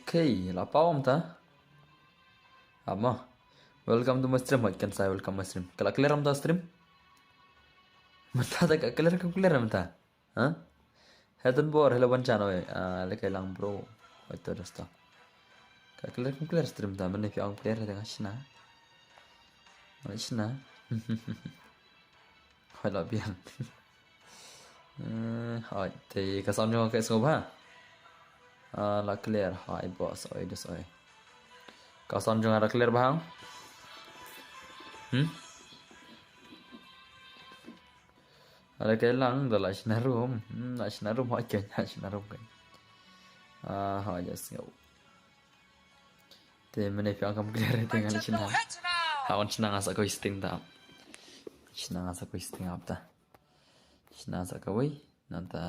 Okay, lapau om ta? Ama. Welcome to my stream. Kan saya welcome my stream. Kalau clear am ta stream? Mata tak clear am ta? Hah? Heaven bor hello ban chano eh. Lekai lang bro. Itu rasta. Kalau clear stream ta. Mana yang clear dengan sina? Sina. Hello biang. Hai. Thì cái xong cho cái số ha. Là clear. Hai boss oi dus oi. Kau xong cho ada clear bang? Ada kailang dah sina room. Sina room hai ke? Sina room ke? Hai just go. Thì mana yang kamu clear dengan sina? Hawan sina ngasa kau isting ta. Sina ngasa kau isting apa ta? Sina ngasa kau nanta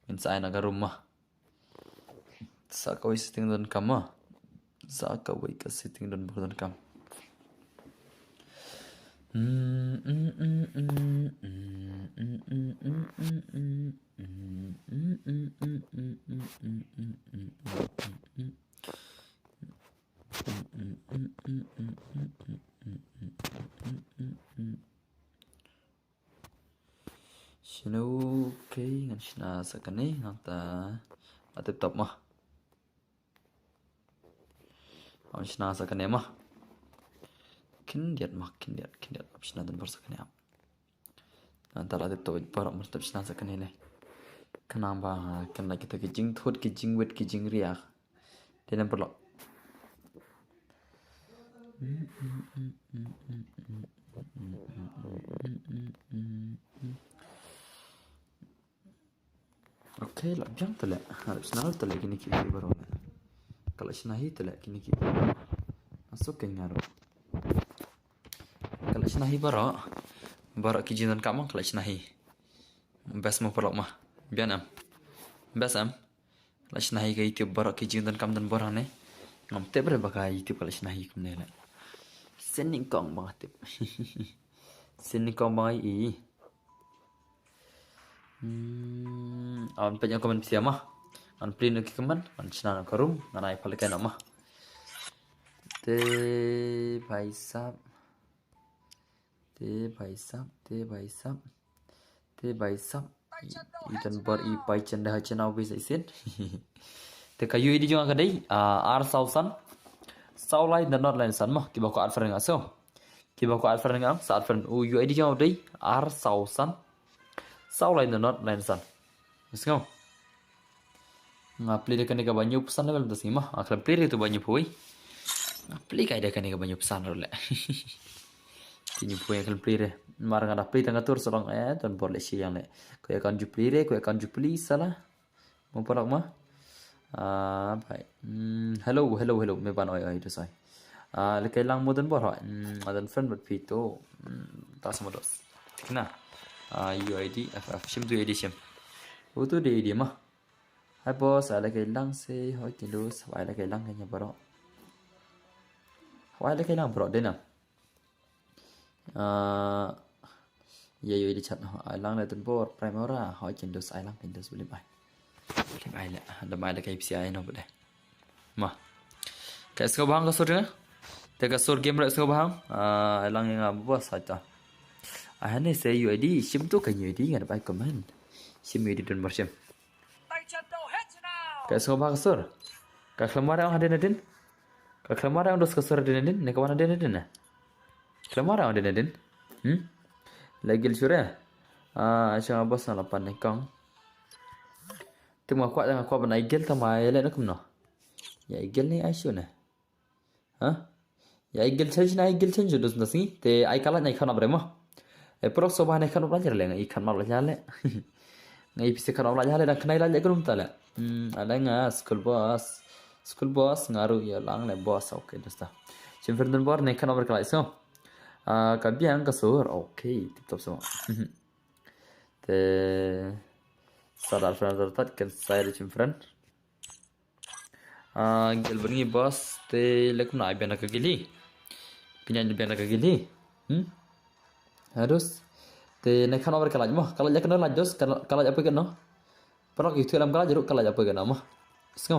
minsa aina ke rumah. Sa kau isting dan kamu. Sa kau ke sitting dan burdan kamu. Sino okay ngan sina sa kani nanta atip top mah. Ang sina sa kani mah. Kindiat abisna dan barsa kani am. Nanta atip top barak mustap sina sa kani le. Kenapa kena kita kijing thot kijing wet kijing riak. Dia perlu. Okay, lah biang tu lah. Harus nal tu lah kini kiri baru. Kalau sinahi tu lah kini kiri. Masuk ke ngaruh. Kalau sinahi baru kijing dan kamang kalau sinahi. Best mau perlu mah. Biar am. Best am. Kalau sinahi ke YouTube baru kijing dan kam dan borang ne. Ngam te berbagai YouTube kalau sinahi kumne lah. Sending kong banget tip. Sending kong banget i. Awan penyak komen siapa? An plin ke keman, an cina ke room, an ai palik nama. Te भाई साहब itan bar i pai canda hacena bisa isin. Te kayu ini juga kadai ar sausan. Saulai dan not lain san mah kiba ko alfren ngaso. Kiba ko alfren ngam sa alfren yu ini juga dai ar sausan. Saulai dan not lain san. Miskau. Ngapli dekan ka banyu pesan level tas mah akram play itu banyu pui. Ngapli ka dekan ka banyu pesan role. Kini pui akram play re. Marang ada play tengah tur sorong ton boleh siang le. Ko akan ju play re, ko akan ju play salah. Mau parak mah. Baik. Hello. Me ban oi tu sai. Lekai lang modern bor ha. Adan friend but pito. Tas modos. Kena. UID FF sim tu ID sim. Itu dia mah. Hai bos, lekai lang se hoi tilus. Wai lekai lang kanya boro. Wai lekai lang boro dena. ya yo di chat ai lang le tun bor primera hoi chen dos ai lang chen dos boleh ai kem ai le ada mai le kai psi ai no boleh mah kai sko bang ka sur ne te ka sur game ra sko bang ai lang yang bo sa ta ai ne se UID sim tu ka UID ngan bai comment sim UID dan bersim kai sko bang sur ka klamara ang hadin hadin ka klamara ang dos ka sur hadin hadin ne ka wana hadin hadin na klamara ang hadin hadin lagi sure chẳng bớt sang là pan này con từng mà qua bên này gel tham ai lên nó không nọ vậy gel này ai sure nè hả vậy gel chân rồi được nasi te ai kalah này không apa demo pro soba này không belajar le ngai kan belajar le ngai bisa kan belajar le dan kenai la jago num tala ada nga school boss ngaru ya lang le boss okay dosta chimferdan bor này kan over kalai so kabiang kasur okay tip top semua te sadar friend tertat kan saya di friend gel berngi bos te lekum na biana ka gili pinyan biana ka gili harus te na kan over kalaj mo kalaj kan laj dos kalaj apa kan no perok itu dalam kalaj jeruk kalaj apa kan mo sko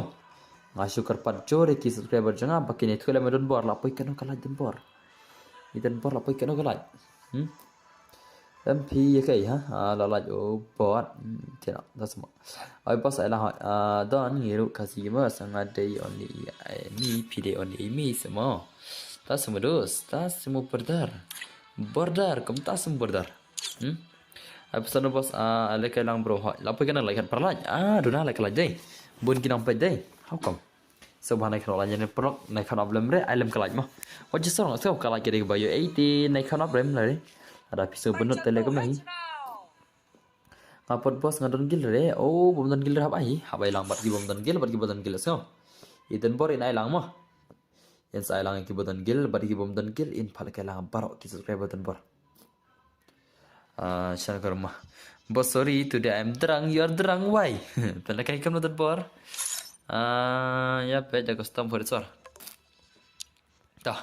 ngasyu karpat jore ki subscriber jangan pakai itu dalam don bor lapoi kan kalaj don bor idan bor lapoi kan kalaj MP cái ha là ở bot thế nào đó semua ai bos ai là hỏi don ngiru customer sangat day only ni pide only mi semua tas semua dos tas semua bordar kamu tas semua bordar ai pesan bos ala cái lang bro hỏi lapoi kan lại kan perlaj dona lại kalaj dai bun kinang pe dai how come subhanai kan la jane prok nai kan problem re ai lem kalaj mo wajib sorong so kalaj ke bayo 80 nai kan problem le ada pisau benut telegram lagi ngapot bos ngadon gil re bom dan gil habai lang bat gi bom dan gil so iden bor in ai lang mo yan sai lang ki bom dan gil in phal ke lang baro ki subscribe dan bor share kar ma bos sorry today I'm drunk you are drunk why pala kai kam dan bor ya pe ja custom for sor ta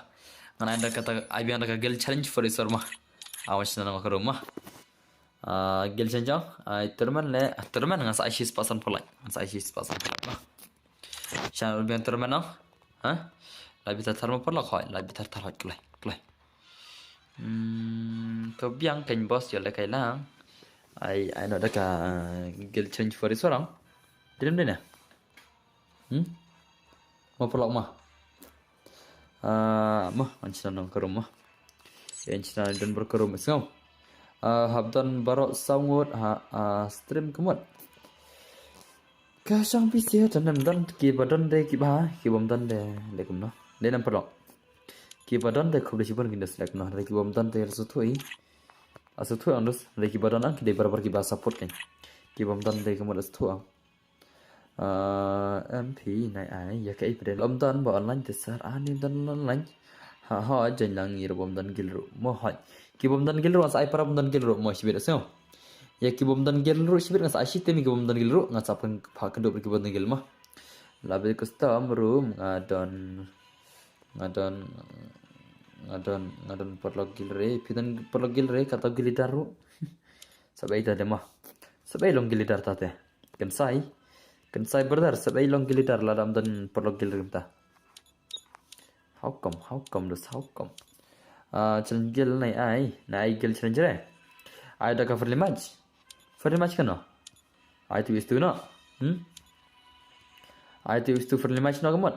ngana anda kata ai bi anda ka gil challenge for sor ma awas na ke rumah gel janjang terman ngan sa isis pasan polai mah channel bian terman no labi tar mo polak hoy labi tar klai to biang ken boss yo le kai lang ai no da ka gel change for sorang dirim dena mo polak mah mah ancan nang ke rumah yang cina dan berkerum semua habdan barok sangut stream kemut kasang pisah dan ki badan de ki bom dan de lekum no de nam perok ki badan de khub de sibon kindas lek no de ki bom dan de asuthui andus de ki badan an ki de barabar ki ba support kan ki bom dan de kemut asuthu MP này ai ya kai pada bom dan ba online tesar ani dan online ha jen lang ngir bom dan gilru mo ha ki bom dan gilru as ai para bom dan gilru mo sibir so ya ki bom dan gilru sibir ngas ashi temi ki bom dan gilru ngas apan pha kan do ki bom dan gil mah labe custom room ngadon perlog gilre pidan perlog gilre kata gilidaru sabai ta dema sabai long gilidar ta te kan sai berdar sabai long gilidar la dam dan perlog gilre ta how come challenge gel này ai gel challenge re ai da ka friendly match kan no ai tu istu no ai tu istu friendly match no kamot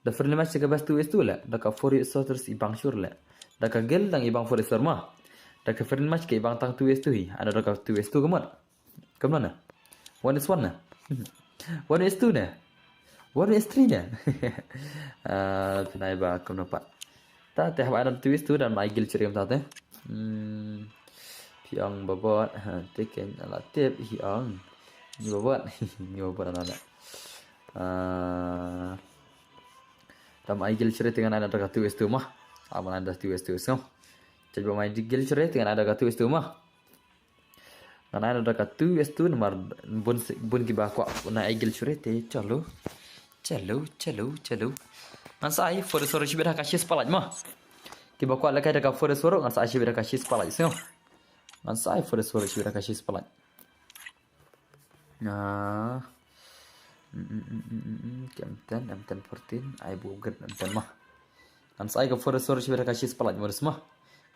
da friendly match ka bastu istu la da ka for terus ibang sure la da ka gel dang ibang for ma da ka friendly match ka ibang tang tu istu hi ada da ka tu istu kamot kamna na one is one na one is two na one is three na pinai ba kam na pa ta te haba dan twist tu dan mai gil cerim ta te piang babot teken ala tip hiang ni babot ana tam ai gil cerit dengan ada ka twist tu mah aman ada twist tu so jadi mai gil cerit dengan ada ka twist tu mah karena ada ka twist tu nomor bun ki ba kwa na ai gil cerit te chalo ngan sai for soro shibira ka shis palaj ma ki bakwa la kai da ka for soro ngan sai shibira ka shis palaj so ngan sai for the sword chibira kashi spalai nah M10 M10 14 ai buget M10 mah ngan sai ka for the sword chibira kashi spalai modus mah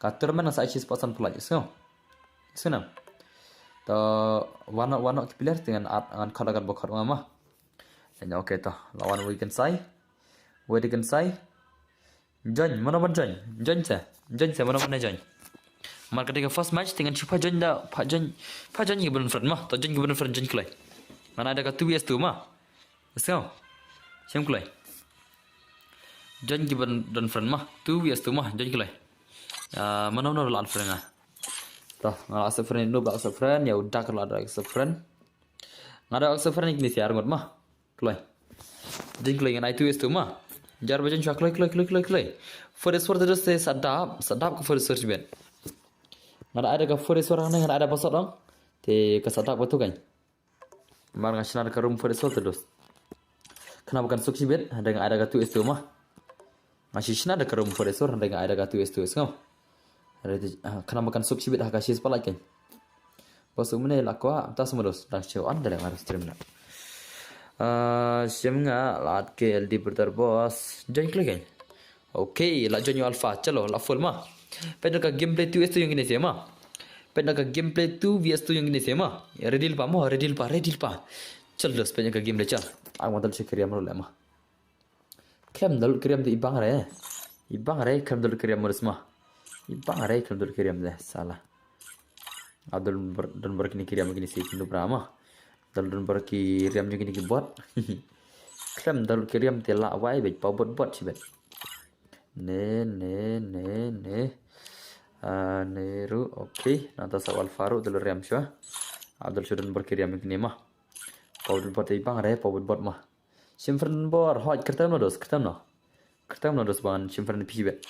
katur man sai chis pasan pelaj so senam to warna kipilih dengan dengan kadagan bokar mama dan oke toh lawan weekend sai John mana John mana John mar ketika first match dengan Chupa John da Pak John gibran friend mah to John gibran friend John kulai mana ada ka 2vs2 mah so siam kulai John gibran friend mah 2vs2 mah John kulai mana lawan friend ah toh nggak accept friend no accept friend ya udah kalau ada accept friend nggak ada accept friend ini siar ngot mah kulai John kulai dengan itu mah jar bajan chak klai for the sword terus sadap ke for the sword ben ada ka for the sword nggak ada pasal dong te ke sadap betul kan mar ngasih ke room for the sword terus kenapa kan suksi ben ada ka tu mah masih sih ada ke room for the sword ada ka tu ngau kenapa kan suksi ben kasih sepala kan bos umne lakwa tas modus dan cewek anda yang harus stream nak Siamnya lat ke LD bertar bos join klik kan oke la join alpha chalo la full mah pada ka gameplay 2 yang ini sema pada ka gameplay 2 vs 2 yang ini sema ready pa chal dos pada ka gameplay chal ang modal sekriam lo lama kem dal kriam di ibang re kem dal kriam mo semua ibang re kem dal kriam deh salah adul dan berkini kriam gini sih pindu brama dal berki riam juga ni buat krem dal kriam tela awai bet pau bot sibet ne neru oke nanta sawal faru dal riam syah abdul sudan berki riam gini mah pau bot ibang re pau bot mah simfren bor hot kertam no dos ban simfren pibet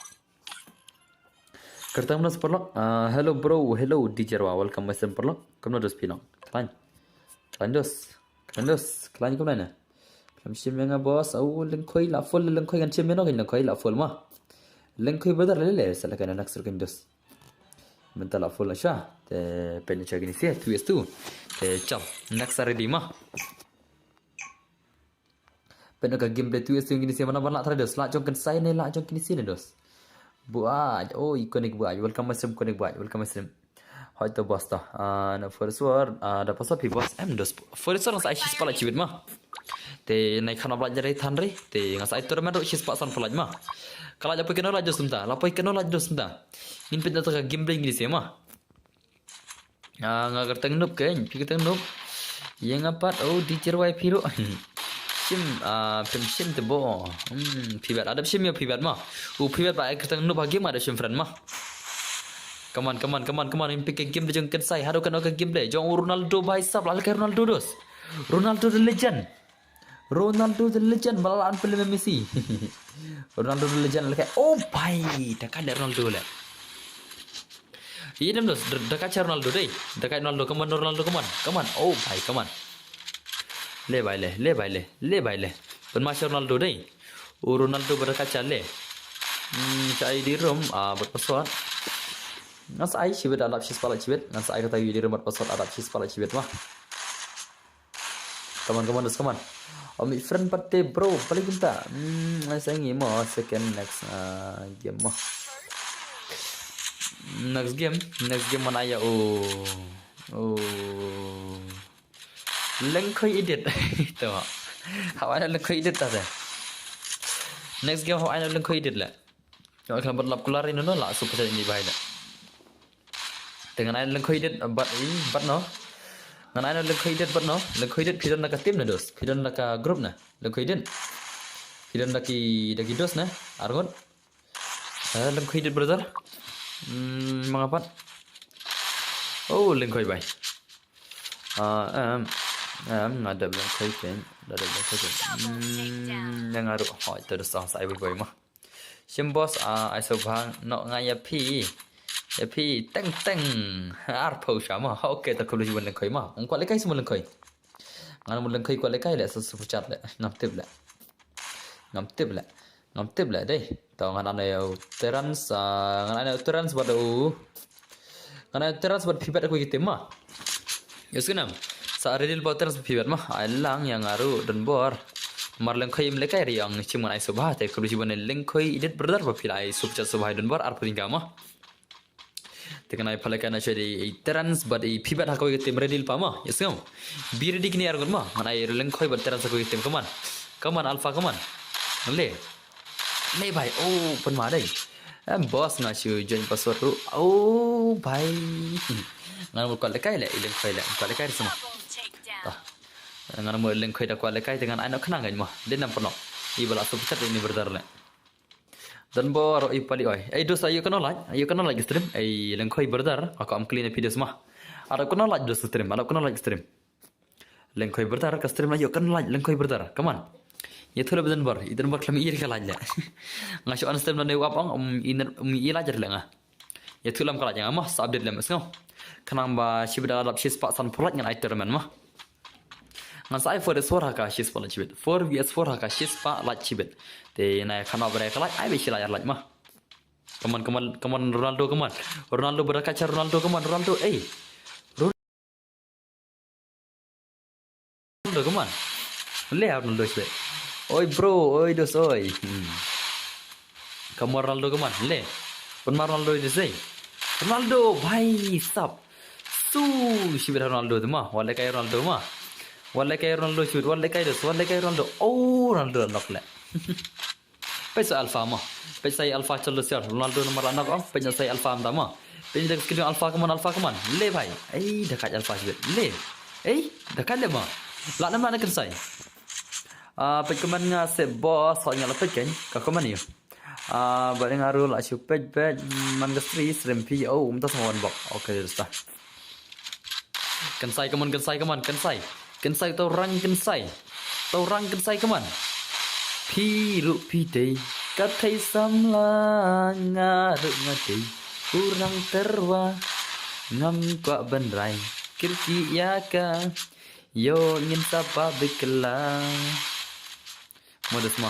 kertam no perlok hello bro hello DJ Rawa welcome masem perlok kam no dos pinong Kandos, kalian kau mana? Kami siapa yang bos? Lengkoi la full, lengkoi kan siapa yang lengkoi la full mah? Lengkoi betul lele, salah kan anak sur kandos. Mental la full aja, te pencet gini sih, tu, te cam, nak sari mah. Pencet gameplay tu gini sih mana banyak terus, lah jongkan saya ni lah jongkan sini dos. Buat, ikonik buat, welcome masem ikonik buat, welcome masem. Hojto bos toh na forswar da pasal pi bos dos forswar ngas aishi spala chibit mah te nai khana belajar rai than rai te ngas ai tournament ro chis pasan pelaj mah kala japo keno la jos sumta lapoi keno la jos sumta min pin ta gameplay ngi se mah ngagar teng nup ken pi teng nup yang apat teacher wai piro sim te bo pibat ada sim ya pibat mah pibat ba teng nup game ada sim friend mah Come on. Pick game dia jengken saya. Harukan oke game dia. Jong Ronaldo by sab lalu ke Ronaldo dos. Ronaldo the legend. Malaan film Messi. Ronaldo the legend lalu bhai, dekat Ronaldo lah. Iya dem dos, dekat Ronaldo deh. Dekat Ronaldo, come on. Oh bhai, come on. Le bhai. Bermasa Ronaldo deh. Ronaldo berdekat le. Saya di room berpasuat. Ngas ai chibet adap chis pala chibet ngas ai kata di remote password adap chis pala chibet mah come on my friend patte bro paling kita saya ngi mo second next game mah next game mana ya lengkoi edit tu hawa lengkoi edit tadi next game hawa lengkoi edit lah kalau kalian berlap keluar ini lah super ini bahaya dengan air lengkoi det bat no dengan air lengkoi det pidon nak tim na dos pidon nak grup na lengkoi det pidon daki dos na argon lengkoi det brother mengapat lengkoi bai ada lengkoi pen yang aru itu dos saya bai mah simbos ai sobang no ngaya pi Tapi teng arpo sama oke tak kalau jual lengkoi mah ongkau lekai semua lengkoi ngana mun lengkoi kuat lekai le sesuatu cat le ngam tip le deh tau ngana na terans buat Karena teras buat pibat aku gitu mah. Ya senam. Saat redil buat teras pibat mah. Alang yang ngaruh dan bor. Mar lengkoi mereka yang cuma ai subah. Tapi kalau cuma lengkoi idet berdar bapil ai subcat subah dan bor arpa tinggal mah. Tekan ai palakan aja di teras buat pibat aku gitu redil pama. Ya senam. Bir di kini argun mah. Mana ai lengkoi buat teras aku gitu kaman. Kaman alfa kaman. Le. Le bhai. Oh penmadai. Bos ngasih join password tu. Oh, bhai. Ngan kuat lekai le, ileng koi le, kuat lekai semua. Tah. Ngan mau ileng koi dah kuat lekai dengan anak kenang kan mah. Dia nampak no. Ibarat subcat ini berdar le. Dan bawa roi pali oi. Dos ayo kenal lagi stream. Ileng koi berdar. Aku am clean video semua. Ada kenal lagi dos stream. Ada kenal lagi stream. Ileng koi berdar. Ke stream lagi kenal lagi ileng koi berdar. Come on. Ya tu lebih bar, itu bar kami iri kalau aja. Ngasih on stem dan dewa apa iri aja lah. Ya tu lam kalau aja mah update lam esno. Kenapa si beda alap si sepak san pulat dengan item man mah. Ngan saya for suara ka si sepak lacibet. 4 vs 4 ka si sepak lacibet. Te na kenapa mereka lagi? Ai besi layar lagi mah. Kaman Ronaldo kaman. Ronaldo berkaca Ronaldo kaman Ronaldo. Ronaldo kaman. Lihat Ronaldo sih. Oi bro, oi dos oi. Kamu Ronaldo keman? Le. Pun Ronaldo itu sih. Ronaldo, bhai sab. Si Ronaldo tu mah. Walai kaya Ronaldo mah. Walai kaya Ronaldo shoot. Walai kaya dos. Walai kaya Ronaldo. Oh Ronaldo knock le. Pesa alfa mah. Pesa alfa calo siar. Ronaldo nomor anak om. Pesa saya alfa am mah. Pesa dah skill alfa keman. Le bhai. Dekat alfa shoot. Le. Dekat le mah. Lak nama nak saya. Pekaman nga se boss soalnya lepas kan kakuman yo. Bareng ngaruh lah supet man gastri srempi umtas mawan bok. Oke dah. Kensai kaman. Kensai tau rang kensai kaman. Piru pide katai samla ngaruh ngadei kurang terwa ngam kwa benrai kirki yaka yo ingin sapa bekelang. Modus mah.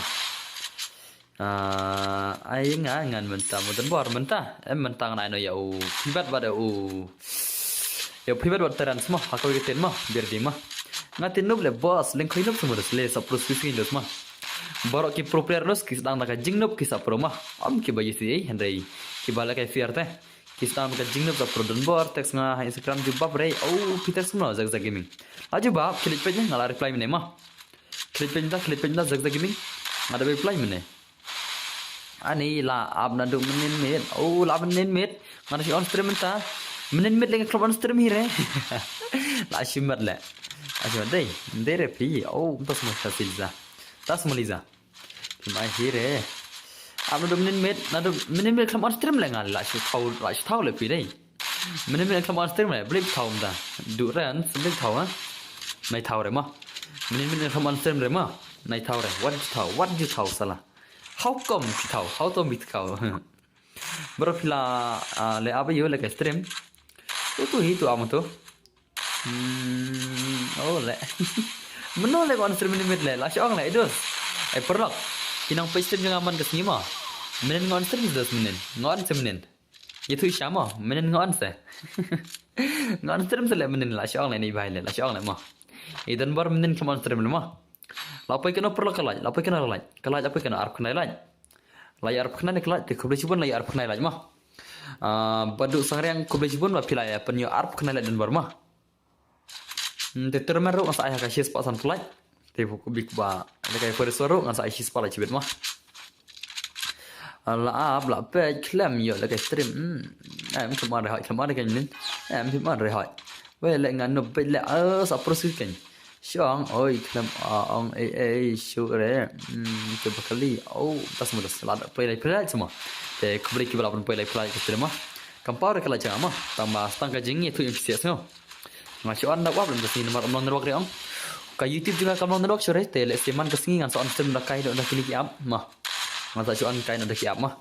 Ai ngan mentah muten bor mentah. Mentang na no ya pibat bada ya pibat bad teran semua. Aku gitin mah biar di mah. Ngatin nub le bos leng koi nub semua le saprus kisi los mah. Borok ki pro player los kis dang naka jing nub kis apro mah. Am ki bayi si Henry. Ki bala kai fiar teh. Kis dang naka jing nub apro don bor teks nga Instagram jubab rei. Peter semua zag gaming. Aju bab klik page ngala reply mene mah. Klik pindah zag gaming. Ada reply mana? Ani lah ab nadu menit. Lah menit. Mana si on stream entah. Menit lagi klub on stream hire. Lah shimat lah. Asyik deh. Dere pi. Tas semua silza. Tas meliza. Mai hire. Ab nadu menit klub on stream lah ngal. Lah tahu le pi deh. Menit klub on stream lah. Beli tahu dah. Duran sebeli tahu ah. Mai tahu re mah. Menit klub on stream re mah. Nai tahu re, what you tahu salah? How come you tahu? How to meet kau? Baru pila le apa yo le ke stream? Itu amu tu. Le. Meno le kon stream ni le, lah siang le itu. Perlak. Kinang page stream jangan aman ke sini mah. Menen ngon stream 10 minit. Ngon semenen. Itu siapa? Menen ngon se. Ngon stream sele menen lah siang le ni bahai le, lah siang le mah. Idan baru menen keman stream le mah. Lapai kena perlu kelaj, kelaj apa kena arp kena laj. Laj arp kena ni kelaj, kubli cibun laj arp kena laj mah. Baduk sangrang kubli cibun lah pilai penyu arp kena laj dan bermah. Teter meru ngasa ayah kasih sepasan kelaj. Tapi kubli kuba, ada kayak pada suara ngasa ayah sepasan cibet mah. Lah page klaim yo lagi stream. Mungkin mana kan ni? Mungkin mana rehat. Well, ngan no page le saprosik kan. Siang, oi klaim ang sure. Coba kali. Tas mudah selada play semua. Te kubli kibla pun play ke stream mah. Kampar kala jangan mah. Tambah setengah jing itu yang bisa no. Ngasih anda wab belum kesini nomor nomor reong. Ka YouTube juga kamu nomor sure te le siman kesini ngan soal stream dah kai dah kini kiam mah. Masa cuan kai dah kiam mah.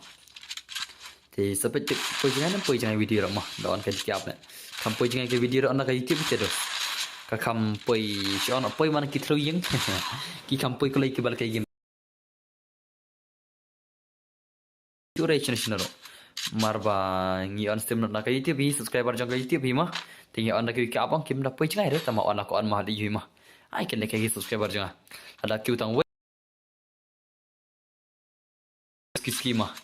Te seperti poi jangan video mah. Dah kai kiam ne. Kampoi jangan ke video anda ka YouTube itu dah. Kampoi cuan poi mana kita yang. Ki kampoi kalau ikut balik game. Duration sih naro. Marba ngi on stream na ka YouTube hi subscriber jong ka YouTube hi mah. Tingi on na ki ka abang kim na poi chngai re tama on ko on ma di hi mah. Ai ken ka ki subscriber jong. Ada ki utang we ski mah.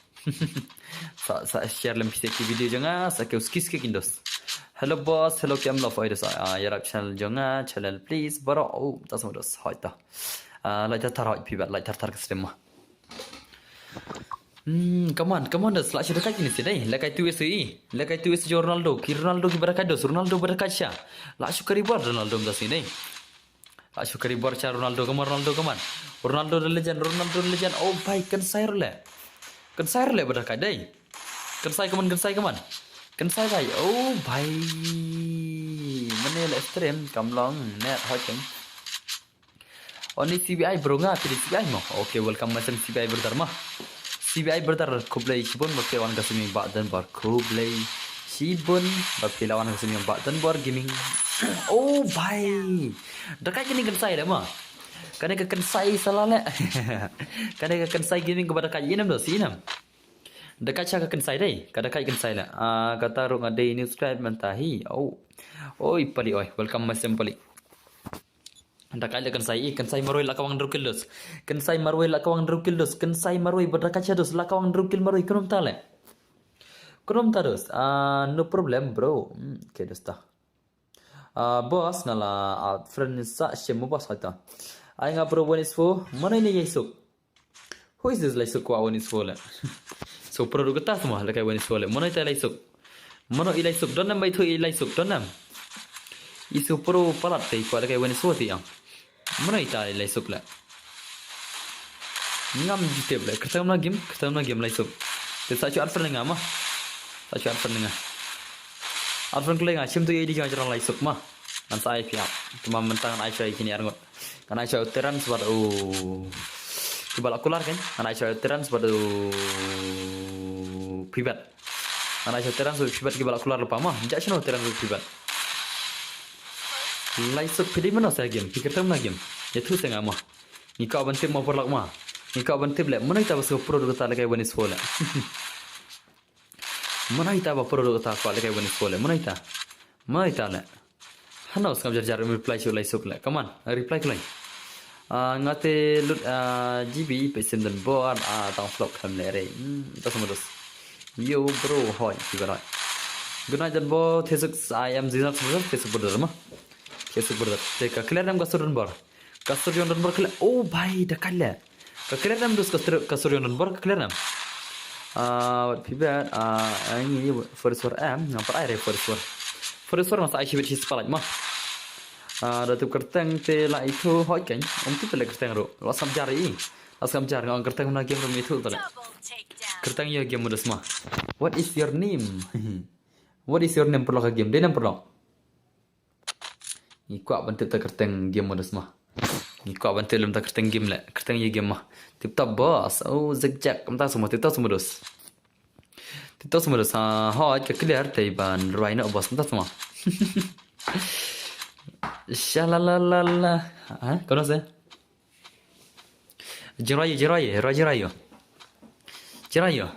Sa share lem pise ki video jong sa ke ski kindos. Hello boss, hello kam lo foi dos. Yarap channel jong channel please baro oh tas mo dos hoita. Lai tar hoi pi bat lai tar ka stream mah. Come on, dah selak dekat ini sih, dah. Lekai tu SI, lekai tu SI Ronaldo, ki Ronaldo ki berakat dos, Ronaldo berakat sya. Lah syukari bar Ronaldo dah sini. Lah syukari bar cha Ronaldo, come on. Ronaldo the legend. Oh bhai, kan saya le berakat dai. Kan saya come on. Kan saya bhai. Oh bhai. Mana le stream kamlong net hoteng. Oni CBI bro nga, pilih CBI mah. Okay, welcome macam CBI berdar mah. CBI berdar kublai shibun berpelawan kasih bak dan bar kublai shibun berpelawan kasih bak dan bar gaming. Oh bhai, dekat kini kensai dah mah. Kena ke kensai salah le. Kena ke kensai gaming kepada kat inam dah sinam. Dekat cak ke kensai deh, kada kai kensai lah. Kata rung ada ini subscribe mentahi. Oh ipali oi, welcome macam pali. Dekat le kensai maroi lakawang drukildos. Kensai maroi lakawang drukildos. Kensai maroi berdekat dos lakawang drukil maroi kenom tale. Kenom tados. No problem bro. Okay dosta. Boss ngala friend sa shemu boss hata. Ai nga bro wanis fo. Mana ini yesuk? Who is this like suk wa wanis fo le? So pro rugata semua lakai wanis fo le. Mana ita laisuk? Mana ilai suk don nam bai thu ilai suk don nam. Isu pro palat tai ko lakai wanis fo ti yang. Mana ita lai suk la ngam jiteb la kertam na game lai suk te sa chu alfan nga ma sa chu alfan nga alfan kleng a chim tu yedi ga jara lai suk ma an sa ai pia tuma mentang ai chai kini arngot kan ai chai teran sebar kibal akular kan an ai chai teran sebar privat an ai chai teran sebar privat kibal akular lupa ma jak chino teran sebar privat lai suk pedi mana saya game pikir tam na game ya tu saya ngama ni kau bantip mau perlak ma ni kau bantip le mana kita basu pro kata lagai wanis fola mana kita ba pro kata ko lagai wanis fola mana kita le hana uskam jar reply chu lai suk le come on reply klai ngate lut gb pesen dan board tang flop kam le re ta samudos yo bro hoy kibarai good night dan bo thesuk I am zinat thesuk bodar ma Kesuk berdat. Teka clear nam kasur bar. Kasur yon bar clear. Oh bhai dah clear. Ka clear nam dus kasur yon bar clear nam. Pibet ini first war nampak air first war masa ai shibit his palaj mah. Datu kerteng te la itu hoi kan. Tu te la kerteng ro. Lasam jari. Lasam jar ngang kerteng na game rom itu tu la. Kerteng ya game mudas mah. What is your name? What is your name perlo ka game? Dia nam perlo. Ni kuat bantu tak kerteng game modus mah. Ni kuat bantu lem tak kerteng game le. Kerteng ye game mah. Tip-top boss. Oh zigzag. Kamta semua tip-top semua dos. Tip-top semua dos. Hoi ke clear taiban ruai nak boss kamta semua. Shalalala. Kau nasi? Jerayo.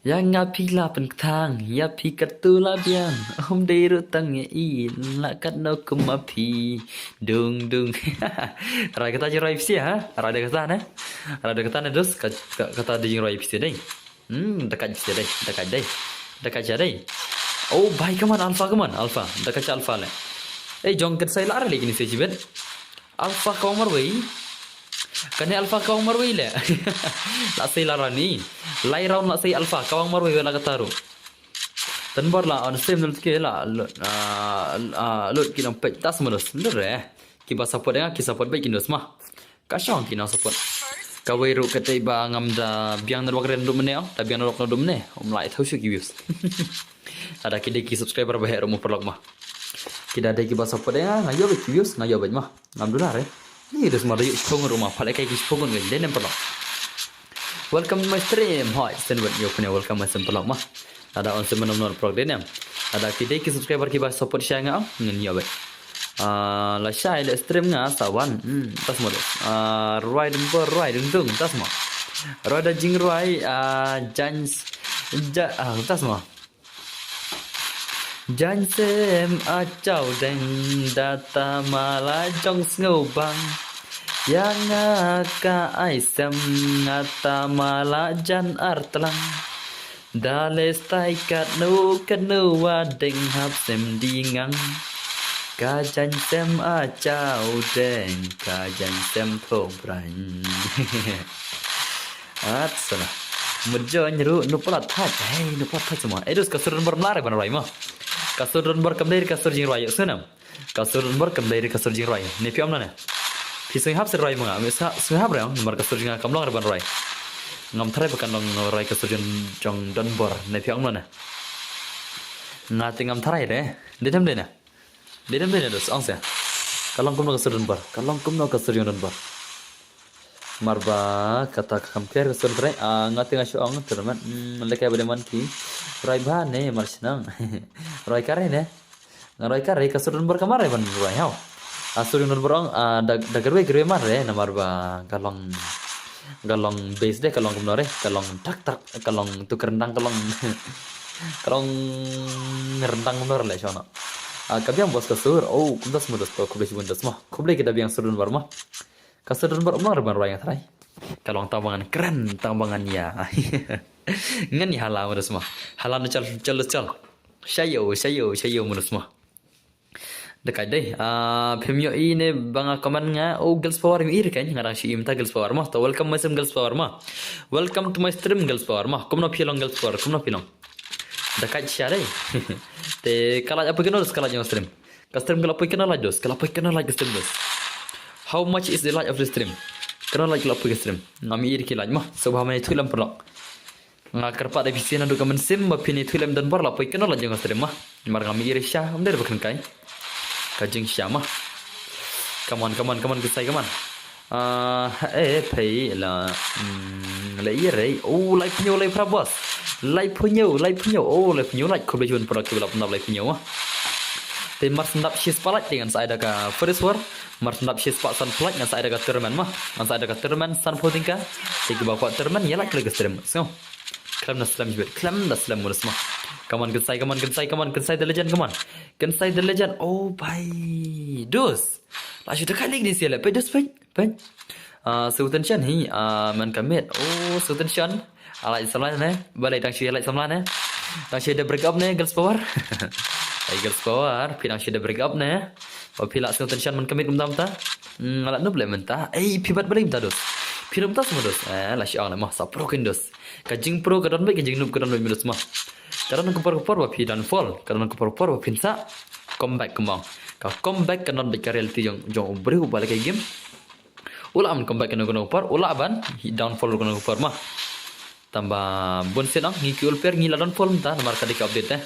Yang ngapi la pentang, ya pi katula bian. Om deru tang ya i, lakat no kumapi. Dung. Rai kata jerai psi ha? Rai kata na dos kata di jerai psi dai. Dekat dai. Oh, bhai kaman alpha. Dekat alpha le. Jong kat sai lar lagi ni sejibet. Alpha kau marwai. Kani alpha kau marwai le. La sai larani. Lai round la sai alpha kau marwai la kataru. Tanbar la on stream nul ke la lut kinam pet tas manus. Lure. Ki ba support dengan ki support baik kindos mah. Kasong kinau support. Kawai ru katai ba ngam da biang na wakren dum ne ta biang na rok dum ne. Lai thau shu ki views. Ada ki subscriber ba hero mo perlok mah. Kita ada ki ba support dengan ngayo baik views ngayo baik mah. Alhamdulillah re. Ni dos mari phone rumah phalai kai ki phone ngai den perlok. Welcome to my stream. Hi, stand with you punya welcome my sempelok mah. Ada on semen nomor program. Ada kita ki subscriber ki ba support share ngau ngen yo baik. La share le stream nga sawan. Tas mo. Ruai dung tas mo. Roda jing ruai jans kita semua. Jan sem a chau deng data mala jong snow bang. Yang ka ai sem ngata mala jan artlang. Dale stai kat nu wa deng hap sem dingang. Ka jan sem a chau deng ka jan sem thong brang. Sana. Mujo nyeru nu pelat hat. Hey nu pelat hat semua. Edus kasurun bermelare ban rai mah. Kasurun berkemdai kasur jing rai senam. Kasurun berkemdai kasur jing rai. Ni piam na ne. Pi sing hap ser rai manga. Misa sing hap rai nomor kasur jing kamlong ban rai. Ngam thare bakan long rai kasur jong don bor. Ni piam na ne. Ngati ngam thare de. Dedam de na. Dedam de dos angsa. Kalong kumno kasur don bor. Kalong kumno kasur jing don bor. Marba kata compare kasur trai ngati ngasyo ang terman lekai bademan ki rai ba ne marsinang rai kare ne rai kare kasur don bor kamare ban rai hau asur don borong dagarwe gerwe mare na marba galong base de kalong kumno re kalong tak kalong tu kerendang kalong rendang kumno le shona kabiang bos kasur kumdas mudas to kuble bundas mah kuble kita biang surun bar mah kasur don bar umar rai trai kalong tambangan keren tambangannya ngan ya halau mudas mah halau cal sayo mudas mah dekat deh pemio ini banga komen nga girls power mi ir kan ngarang si imta girls power mah to welcome masem girls power mah welcome to my stream girls power mah kumno pilong girls power kumno pilong dekat syare te kala apa kenal skala jong stream stream kala apa kenal lajos kala apa kenal laj stream dos how much is the light of the stream kenal laj kala apa stream ngami ir ki laj mah subha mane thulam perlok ngakarpa de bisina do kamen sim ma pini thulam dan bar la apa kenal laj jong stream mah mar ngami ir syah amder bakhan kai kajing syama come on kesai come on pay la la ire lai punyo lai prabos lai punyo lai punyo lai ko bejun produk develop na lai punyo te mar sendap shis palat dengan saya ka first war mar sendap shis pak san palat dengan saya ka terman mah dengan saya ka terman san photing ka te ki bawa terman ya lak lagi stream so klam naslam murus mah come on kesai the legend come on kesai the legend bhai dos la shu dekat lagi ni sia la pe dos pen sultan shan hi man kamet sultan shan alai samlan ne balai tang shi alai samlan ne tang shi the break up ne girls power ai girls power pinang shi the break up ne pila sultan shan man kamet kumtam ta ala nup le menta pibat balik ta dos pirum ta semua dos la shi ang mah sa pro kindos kajing pro kadon baik kajing nup kadon baik minus mah karena kupar wa dan fall karena kupar wa pinsa comeback kemang ka comeback kanon baik reality jong beri balik game ula am comeback kanon kupar ula ban downfall kanon kupar mah tambah bon senang ngiki ulper ngila downfall ta nomor ka dik update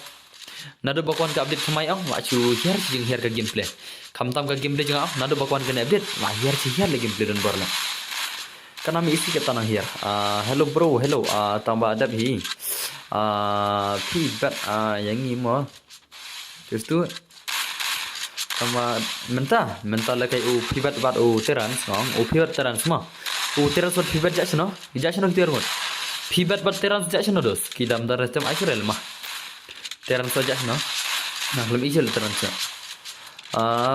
nado bakwan ka update kemai ang wa chu hier jing hier ka gameplay kamtam ka gameplay jang nado bakwan ka update wa hier chi hier le gameplay don borla karena mi isi kita nang hier hello bro hello tambah adab hi feedback yang ini mah terus tu sama menta lah kayak feedback buat terans ngong feedback terans mah terans buat feedback jaksono kita rumut feedback buat terans jaksono dos kita mendar sistem akhirel mah terans saja no nah belum ijel terans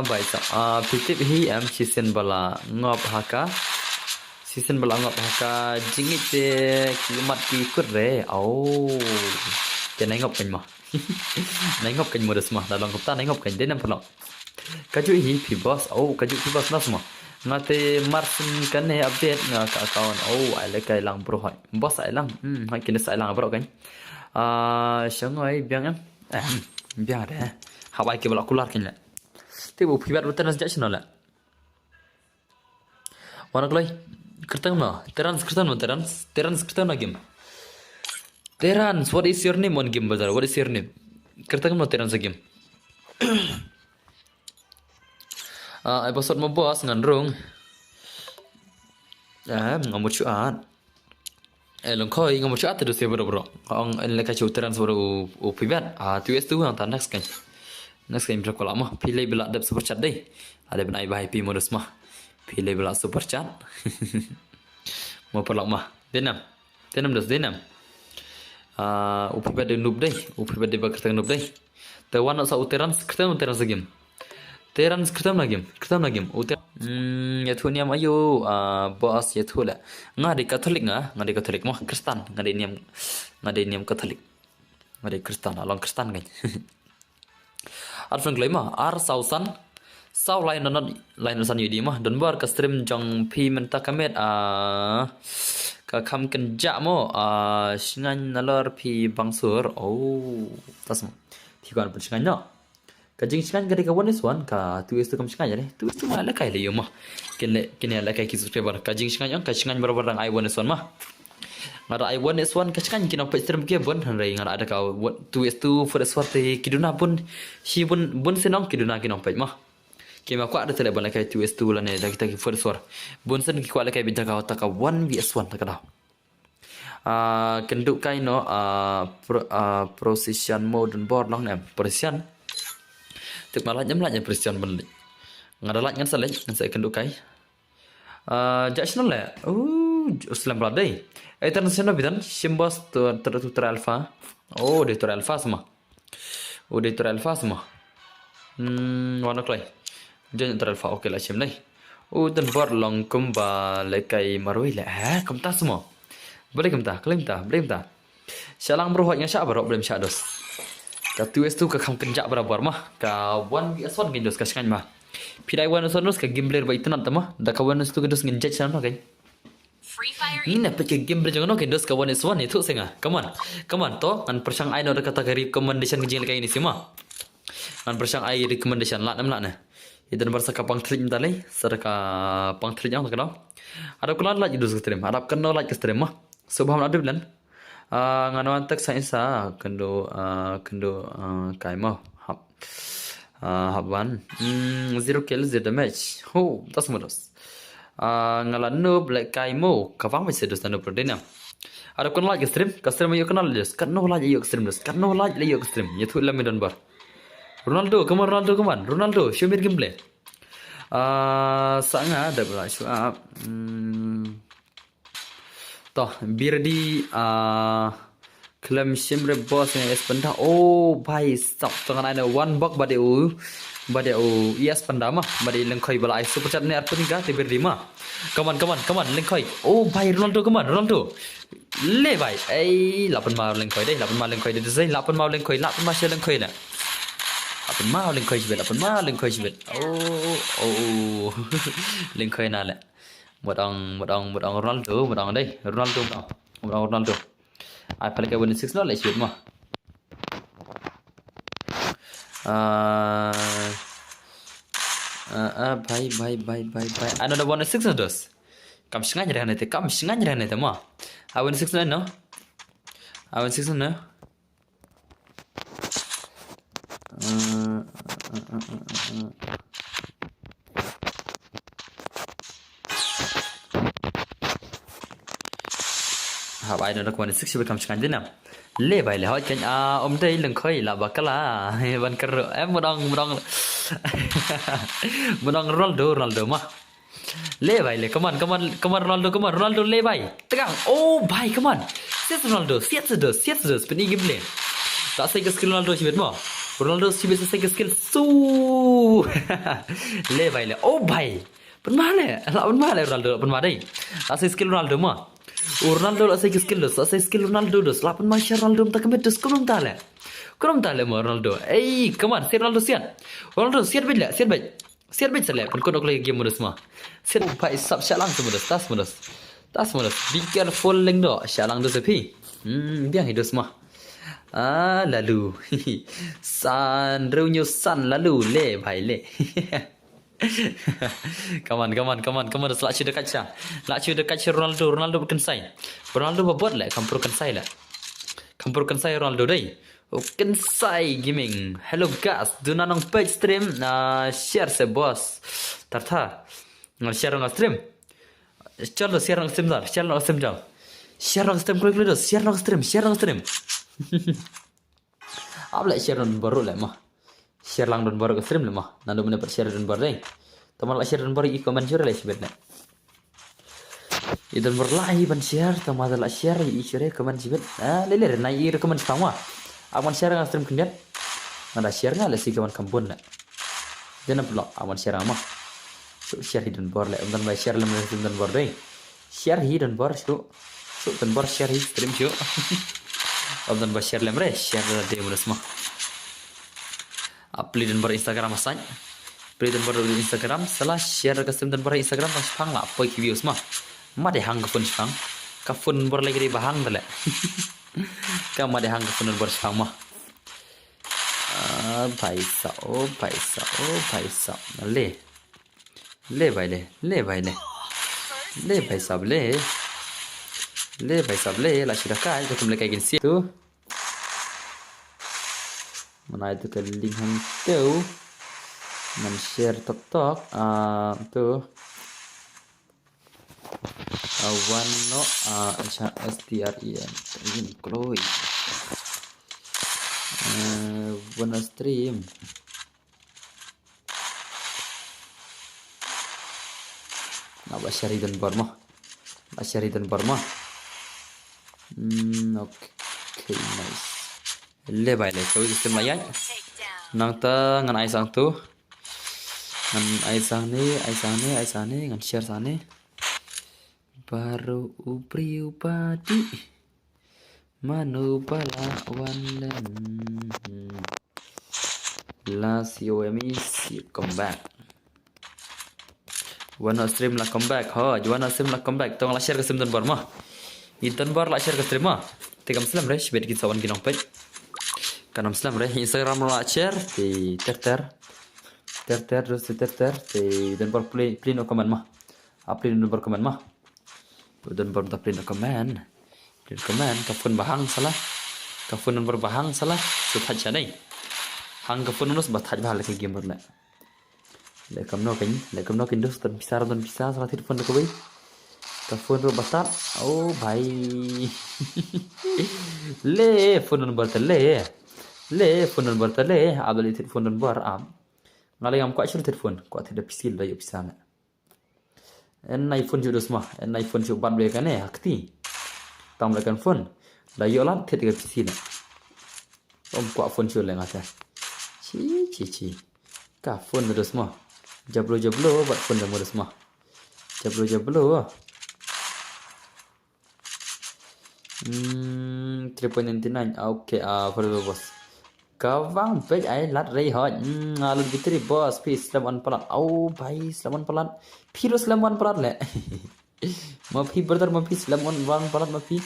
baik pitip hi am season bala ngop haka season belangap haka jingit de kimat ki kurre ke nengop kan mah nengop kan modus mah dalam kupta nengop kan denam pelok kaju hi pibos kaju pibos nas mah ngate marsin kan ne update nga ka account ai le kai lang bro hai bos ai lang hai kini sai lang bro kan sangoi biang em biang de hawai ke belak kular kan la tibu pibat betul nas jak la mana kelai kertang na terans kertang na game terans what is your name on game bazar what is your name kertang na terans game episode mo boss nganrung ngamut chuan long khoi ngamut chuat tu se bro ang le ka chu terans bro u pibat tu es tu ang ta next game bro kola mah pilih bila dap super chat deh ada benai bai pi modus mah pilih bela super chat mau perlak mah denam dos denam Upribadi noob deh, upribadi bakar noob deh. Tewan sa uteran segim. Teran kertam lagi. Ya tu niam ayo bos ya tu lah. Ngadi Katolik mah Kristen, ngadi niam Katolik. Ngadi Kristen, along Kristen kan. Arfan mah sausan sau lain san yudi mah don bar ka stream jong pi menta kamet ka kam kenja mo singan nalor pi bangsur tas mo tigan pun singan no ka jing singan gari ka one is one ka tu is tu kam singan jare tu is tu mala kai le yo mah kene ala kai ki subscriber ka jing singan ka singan barabar dang I one is one mah ngara I one is one ka singan kino pa stream ke bon rai ngara ada ka tu is tu for is one te kiduna pun si bun senong kiduna kino pa mah kema kwa ada tele bala kai tu is tu la ne da kita ki for is one bun sen ki kwa la kai bija ka ta ka 1vs1 ta ka da kenduk kai no precision mode board long ne precision tuk malah nyam la precision ben ngada la ngan sale ngan sai kenduk kai jational le Islam bla dai international bidan simbos tur alpha de tur alpha semua de tur alpha semua wana klai jangan tur alpha okey lah sim nai dan board long kumba le kai marui le kumta semua boleh kumta boleh kumta shalang berhot nya sya barok belum sya dos ka tu es tu ka kam kenjak barabar mah ka 1vs1 gindos ka skan mah pidai 1vs1 dos ka gimbler ba itu nanti mah da ka 1vs tu dos nginjaj sana kan Free Fire ini apa ke gimbler jangan no gindos ka 1vs1 itu senga come on to kan persang ai no da kategori recommendation gijing kai ini sima kan persang ai recommendation la nam la na idan barsa ka pang trik mentalai saraka pang trik yang takno ada kulan la jidus ke stream harap kenno la ke stream mah subhan ada bilan nganawan tak sainsa kendo kai mau haban 0 kill 0 damage tas modos ngalan no black kai mo kawang mai sedos tanu prodena ada kon like stream customer yo kenal des kanno like yo stream des kanno like yo stream yetu lam don bar Ronaldo show me gameplay sanga ada bla show up toh biar di klaim simre boss yang espenda bhai stop tangan ada one box bade yes panda mah bade lengkoi bala ai super chat ne arpa ni ga te biar di mah come on lengkoi bhai Ronaldo le bhai lapan ma lengkoi deh deh 8 ma share lengkoi na 8 ma lengkoi sibet lengkoi na le một ông Ronaldo đây Ronaldo ai phải cái 16 nó lại chuyển mà bye ano da 16 dos kam singa nyere ne te ma I 16 no I 16 no hab ai nó quan sức become scan thế nào lê bài là hỏi cái ông đây lần khơi là bạc là ban cờ em một đong Ronaldo mà lê bài là come on Ronaldo lê bài tegang bài come on siết Ronaldo penny game lane tak saya ke skill Ronaldo sibet mo Ronaldo sibet saya ke skill su lê bài là bài pen mana Ronaldo pen mana đây tak saya skill Ronaldo mà Ronaldo la sai skill Ronaldo dos 8 masya Ronaldo tak kemet dos kurang tale mo Ronaldo come on Ronaldo siat bet sele pun kodok lagi game modus mah siat pai sub shalang modus tas modus be careful leng do shalang dos pi dia hidos mah lalu san lalu le bhai le come on selak dekat Ronaldo berkensai Ronaldo buat lah kampur kensai Ronaldo dai kensai gaming hello guys do nanong page stream share se boss tartha share on stream chalo share on stream abla share on baru lah mah share lang don baru ke stream lemah nandu mendapat share don baru deh teman lah share don baru i komen jure lah sebenarnya Idan berlahi ban share tamada la share I share kaman sibet. Lele na I kaman sama. Aman share ngan stream kendian. Nada share ngan lesi kaman kampun la. Jana pula aman share ama. So share hidden bar la. Undan ba share lam hidden bar dai. Share hidden bar so. So dan bar share hidden stream so. Undan ba share lam re share la de mulasma. Upload dan bar Instagram asan. Upload dan bar Instagram salah share ke stream dan bar Instagram pas pang la apa video semua. Ma de hang kafun spang kafun bor lagi di bahang dale ka ma de hang kafun bor spang ma भाई साहब ले भाई साहब ले la sudah kai kita mulai kayak gini tuh mana itu ke link hang tuh men share tok tuh one no STREM ini Chloe one stream naba Sheridan Barma okay nice le bai le kau sistem layan nang ta ngan ai sang tu ngan ai sang ni ngan share sang ni baru upadi manu palawan last UMS come back wanna stream la come back wanna stream la come back tong la share ke stream dan bar mah intan bar la share ke stream mah tegam selam re shbet kita sawan ginong pet kanam selam re Instagram la share di ter di dan bar play no comment mah upload dan bar comment mah dan bar play no comment kafun bahang salah kafun berbahang salah suthat chadai hang kafun nus bathaj bhal ke game berla le kam no kin dus tan pisar salah tir fun ko bai kafun ro batat oh bhai le fun bertale abali tir fun bar am ngalai am ko ashur tir fun ko tir pisil la yo pisana en iPhone judus mah en iPhone ju ban be kane hakti tam lakan phone la yolan thet ga pisina om ko phone chul lenga ta chi ka phone terus mah jablo buat phone dah terus mah jablo 3.99 okay for the boss kawang page ai lat rei hot ngalu bitri boss please selamat pelan oh bhai selamat pelan phiro selamat pelan le mafi brother mafi selamat wan pelan mafi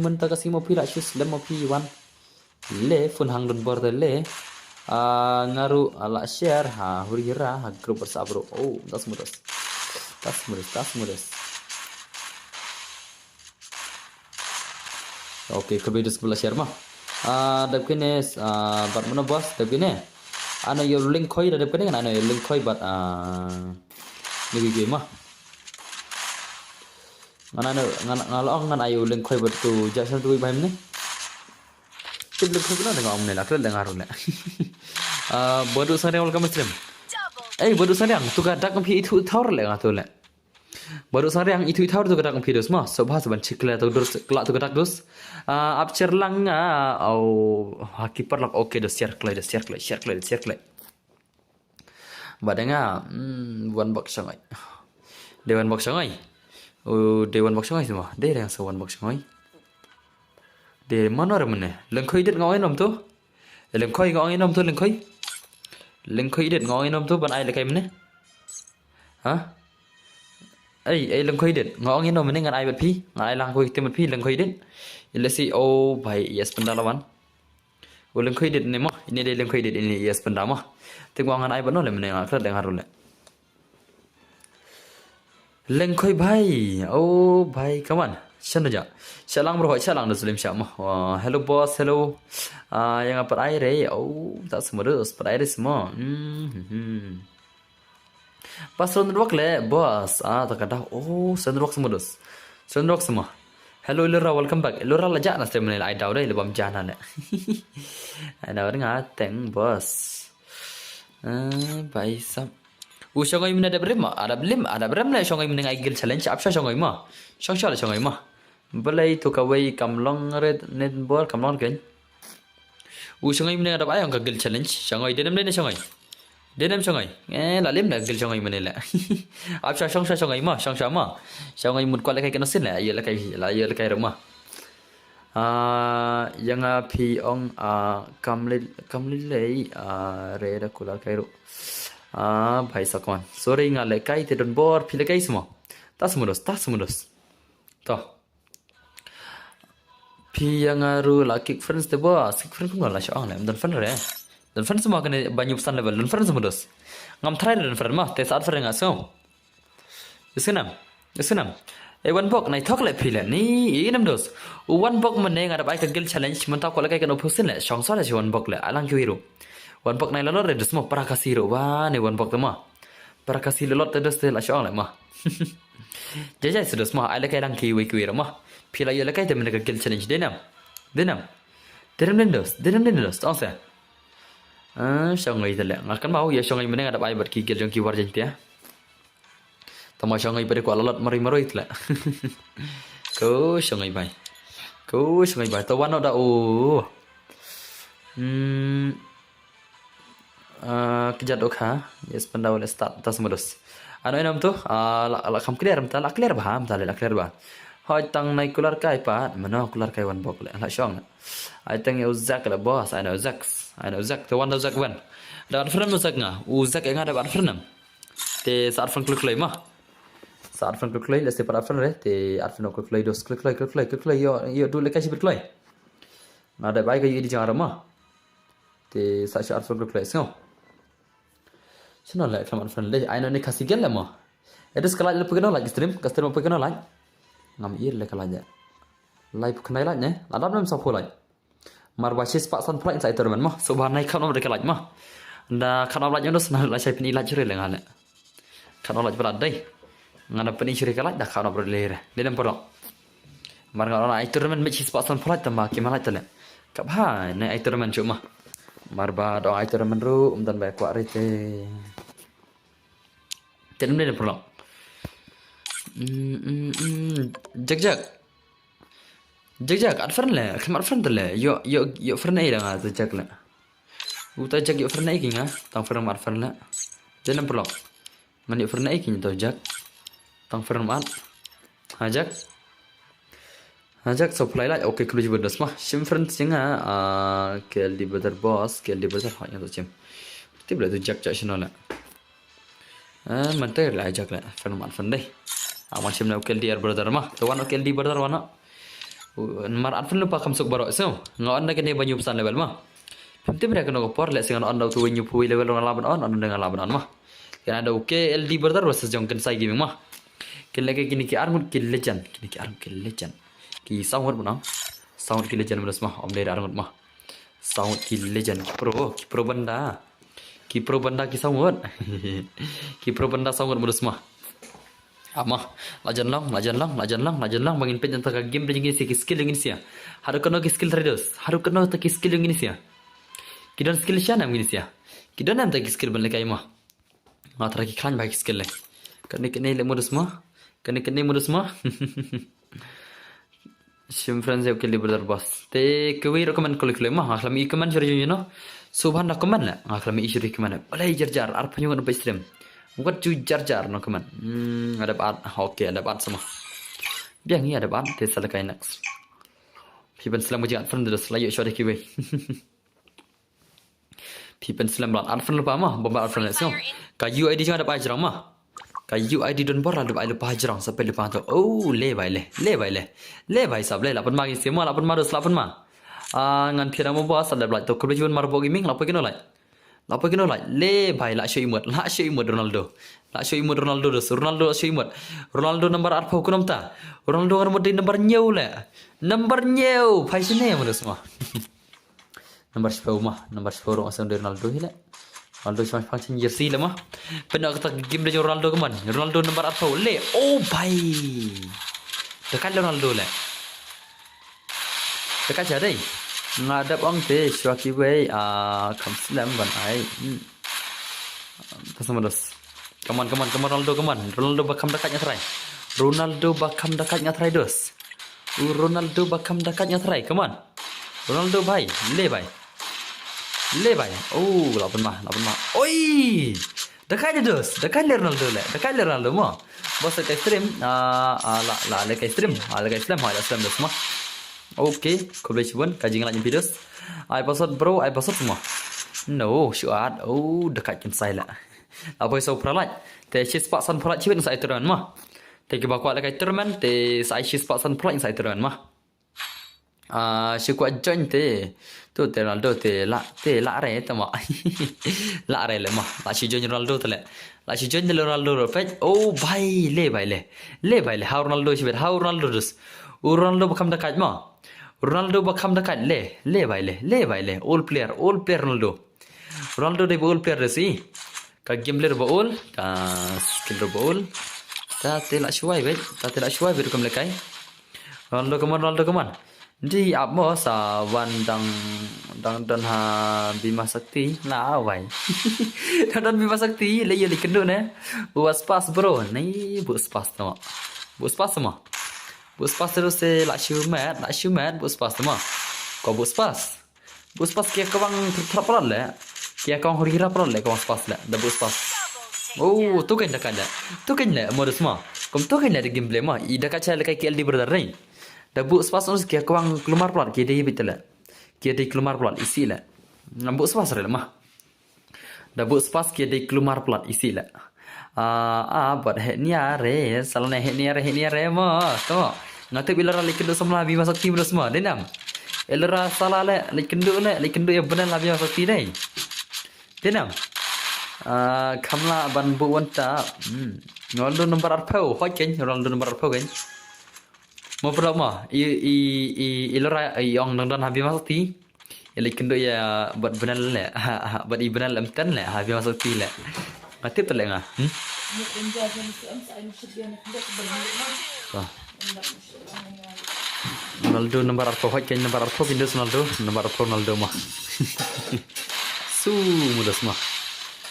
menta kasih mafi la shus selamat mafi wan le phone hang don border le ngaru ala share hurira grup bersabro oh das mudas oke kebedes sebelah share mah dabkene bat mana bos dabkene ana yo link khoi dabkene kan ana yo link khoi bat ngi mah ngalong ngan ayo link khoi bat tu jasan tu bai mne tib link khoi na dengan omne la kle dengar le bodu sare welcome stream bodu sare ang tu gadak phi itu thor le ngato le bodu sare ang itu thor tu gadak phi dos ma sobha saban chikla tu dos kla tu gadak dos upcher lang au keeper lak okay dos share clay badanga one box sangai dewan box sangai dewan box sangai semua de yang sewan box sangai de mana ramne lengkhoi det ngai nom tu lengkhoi ngai nom tu lengkhoi det ngai nom tu ban ai le kai mne ai lengkhoi det ngai nom mne ngan ai bat phi ngai lang khoi te bat phi lengkhoi det ile si oh bhai yes pendalawan lengkhoi det ne mo ini de lengkhoi det ini yes pendama tengwa ngan ai ban no le mne ngai klat dengar le lengkhoi bhai oh bhai come on Shanaja shalang bro shalang da sulim shama hello boss hello yang apa ai re oh tak semurus per ai semua pas rock le boss tak ada oh rock semua hello Lura welcome back Lura la ja na stream ni ai daw dai le bam jana le ai daw nga teng boss bhai sab Shongoi min ada berem le shongoi min ngai gil challenge apsha shongoi ma. Shongsha le shongoi ma. Balai to kawai kamlong red netball kamlong ken. Shongoi min ada bayang ka gil challenge shongoi denem le shongoi. Denem shongoi. La lim la gil shongoi min le. Apsha shongsha shongoi ma, shongsha ma. Shongoi mun kwale kai kenosin la ye la kai rumah. Yang api ong kamlil lei re da kula kairu bhai sakwan sore nga le kai te don bor phile kai smo tas mudos to pi yang aru la kick friends te boss kick friends ngala sha ong le dan friends mo kan banyu san level dan friends mudos ngam try dan friends ma te saat friends ngaso Isunam one box nai thok le phile ni inam dos one box man ne ngada bai ka gil challenge man ta ko la kai kan option le song so la one box le alang kiwiru one box nai la lo re dos mo para kasiro wa ne one box ma para kasilo lot te dos te la shong le ma jajai su dos ma ai la kai lang kiwiru ma phila yo la kai te man ka gil challenge denam den dos on sa shong ngai te le ngakan mau ya shong ngai man ngada bai bar ki gil jong ki war jen te Tama shongai pada kuala lot mari itla. Ko shongai bai. Tawan ada kejat okha. Yes pandau le start tas modus. Ano enam tu? La kam clear bah. Hoi tang nai kular kai pa. Mana kular kai wan bok le. La shong. I think you Zak le boss. I know Zak. Tawan da Zak wan. Da friend Zak nga. Zak nga da friend. Te saat friend kluk mah. Saat fan klik le separa fan re te arfan klik dos klik yo do le kasi berklik ada baik kayu di jangan mah te sa sha arfan klik so le kaman fan le aina ne kasi gel mah edes kala le pegano like stream customer pegano like ngam ir le kala ja live kenai like ne ladap nam sa pholai mar basis pak san play inside tournament mah subhan nai khanom re kala mah nda khanom like nos na la sai pini like re le ngale khanom like berat dai ngana pani shiri kala dah kau nak berlera dalam perang mar ngana ai tournament match sport on flight tama ki malai tale kap ha na ai tournament cuma mar ba do ai tournament ru dan ba kwa rete dalam perang jak adfern le khamar friend le yo friend ai dah ngata jak le uta jak yo friend ai kinga tang friend mar friend le dalam perang man yo friend ai kinga to jak tang firman hajak supply lah oke kelu juga das mah sim friend singa keldi better boss keldi better hanya tu sim tiba tu jak channel lah mantai lah jak lah firman friend deh aman sim lah keldi brother mah tu wan keldi brother wana mar an friend lupa kam sok barok so ngon nak kene banyu pesan level mah pimtim mereka nak por le singa on tu banyu pui level on laban on dengan laban on mah kan ada oke LD brother versus jong sai gaming mah kille kini ki armut ki legend ki sound ki legend beras mah om dari armut mah sound ki legend ki pro banda ki sound ki pro banda sound beras mah amah lajan lang bangin pen tentang game dengan si skill dengan sia haru kena ki skill traders haru kena ki skill dengan sia kidon skill siapa dengan sia kidon nam tak skill ban lekai mah matra ki klan baik skill le kene le modus mah kene modus mah sim friends ya kelli brother boss te kewi recommend klik mah akhlami recommend jari no subhan recommend la akhlami isi recommend oleh jar ar penyu no stream bukan cu jar no command ada bat oke ada bat semua biang ni ada bat te salakai next pipen selam bujian friend terus layu short kiwe pipen selam lat ar friend lupa mah bomba ar friend so kayu id jangan ada pajrang mah kayu ID don bor lalu ai lupa hajrang sampai lupa tu le bai sab le lapan magi semua lapan marus lapan ma ngan phira mo bos ada blai to ko jun mar bo gaming lapo kino lai le bai la shoy imut Ronaldo dos Ronaldo shoy imut Ronaldo number arpa kunom ta Ronaldo ngar mo number nyeu le number nyeu pai sine mo semua number 10 orang asal Ronaldo hile Ronaldo cuma pancing jersey lah mah. Pernah kata game dia Ronaldo keman. Ronaldo nomor apa? Le. Oh baik. Dekat Ronaldo le. Dekat jadi. Ngadap orang teh suaki way kam selam ban ai. Pasal malas. Come on, Ronaldo, come on. Ronaldo bakam dekatnya try. Ronaldo bakam dekatnya try dos. Ronaldo bakam dekatnya try. Come on. Ronaldo bhai, le bhai. Le bhai. Oh, 8 mah. Oi! Dekat je dos. Dekat le Ronaldo mah. Bos ke stream. Le ke stream. Le ke stream dos mah. Okay, congratulations. Kaji ngelak video. Episode bro, episode semua. No, syuat. Oh, dekat kin sai lah. Apa so pralat. Te shit spot san pralat chiwin sai turun mah. Te ke bakwa le kai turman te sai shit spot san pralat sai turun mah. Syuk kuat join te. Tu te Ronaldo te la re te mah. La re le mah. La shi join Ronaldo te le. La shi join Ronaldo ro pej. Oh, bhai le. How Ronaldo shi bet. How Ronaldo dus. Ronaldo bakam dekat mah. Ronaldo bakam dekat le bhai. All player Ronaldo. Ronaldo de all player desi. Ka game player all, ka skill all. Ta telak shuai bet kam lekai. Ronaldo kaman. Di up mo sa wan dang ha Bima Sakti la awai. Dan Bima Sakti le ye likendu ne. Buat pas bro. Ni buat pas sama. Buat pas sama. Buat pas terus se la shumat buat pas sama. Kau buat pas kia kawang terpelak le. Kia kawang hurira pelak le kawang pas le. Dah buat pas. Oh, tu kan dekat le. Tu kan le modus ma. Kom tu kan le di gameplay ma. I dekat cai le kai KLD brother ni. Dah buat pas uns kia kawang keluar pelak kia dia betul le. Kia dia keluar pelak isi le. Buat pas le ma. Dah buat pas kia dia keluar pelak isi le. Buat hek ni are. Salah hek ni are ma. Tengok. Ngata bila ra likendu semula Bima Sakti benda semua. Denam. Elra salah le likendu yang benar lah Bima Sakti ni. Denam. Kamla ban bu wanta. Ronaldo nomor arpau. Hoi ken Ronaldo nomor arpau ken. Mau berapa? Elra yang nonton Bima Sakti. Likendu ya buat benar le. Buat benar lemtan le Bima Sakti le. Ngatip tu le ngah. Ronaldo nomor arpo hoi ken nomor arpo Windows Ronaldo mah. Mudah semua.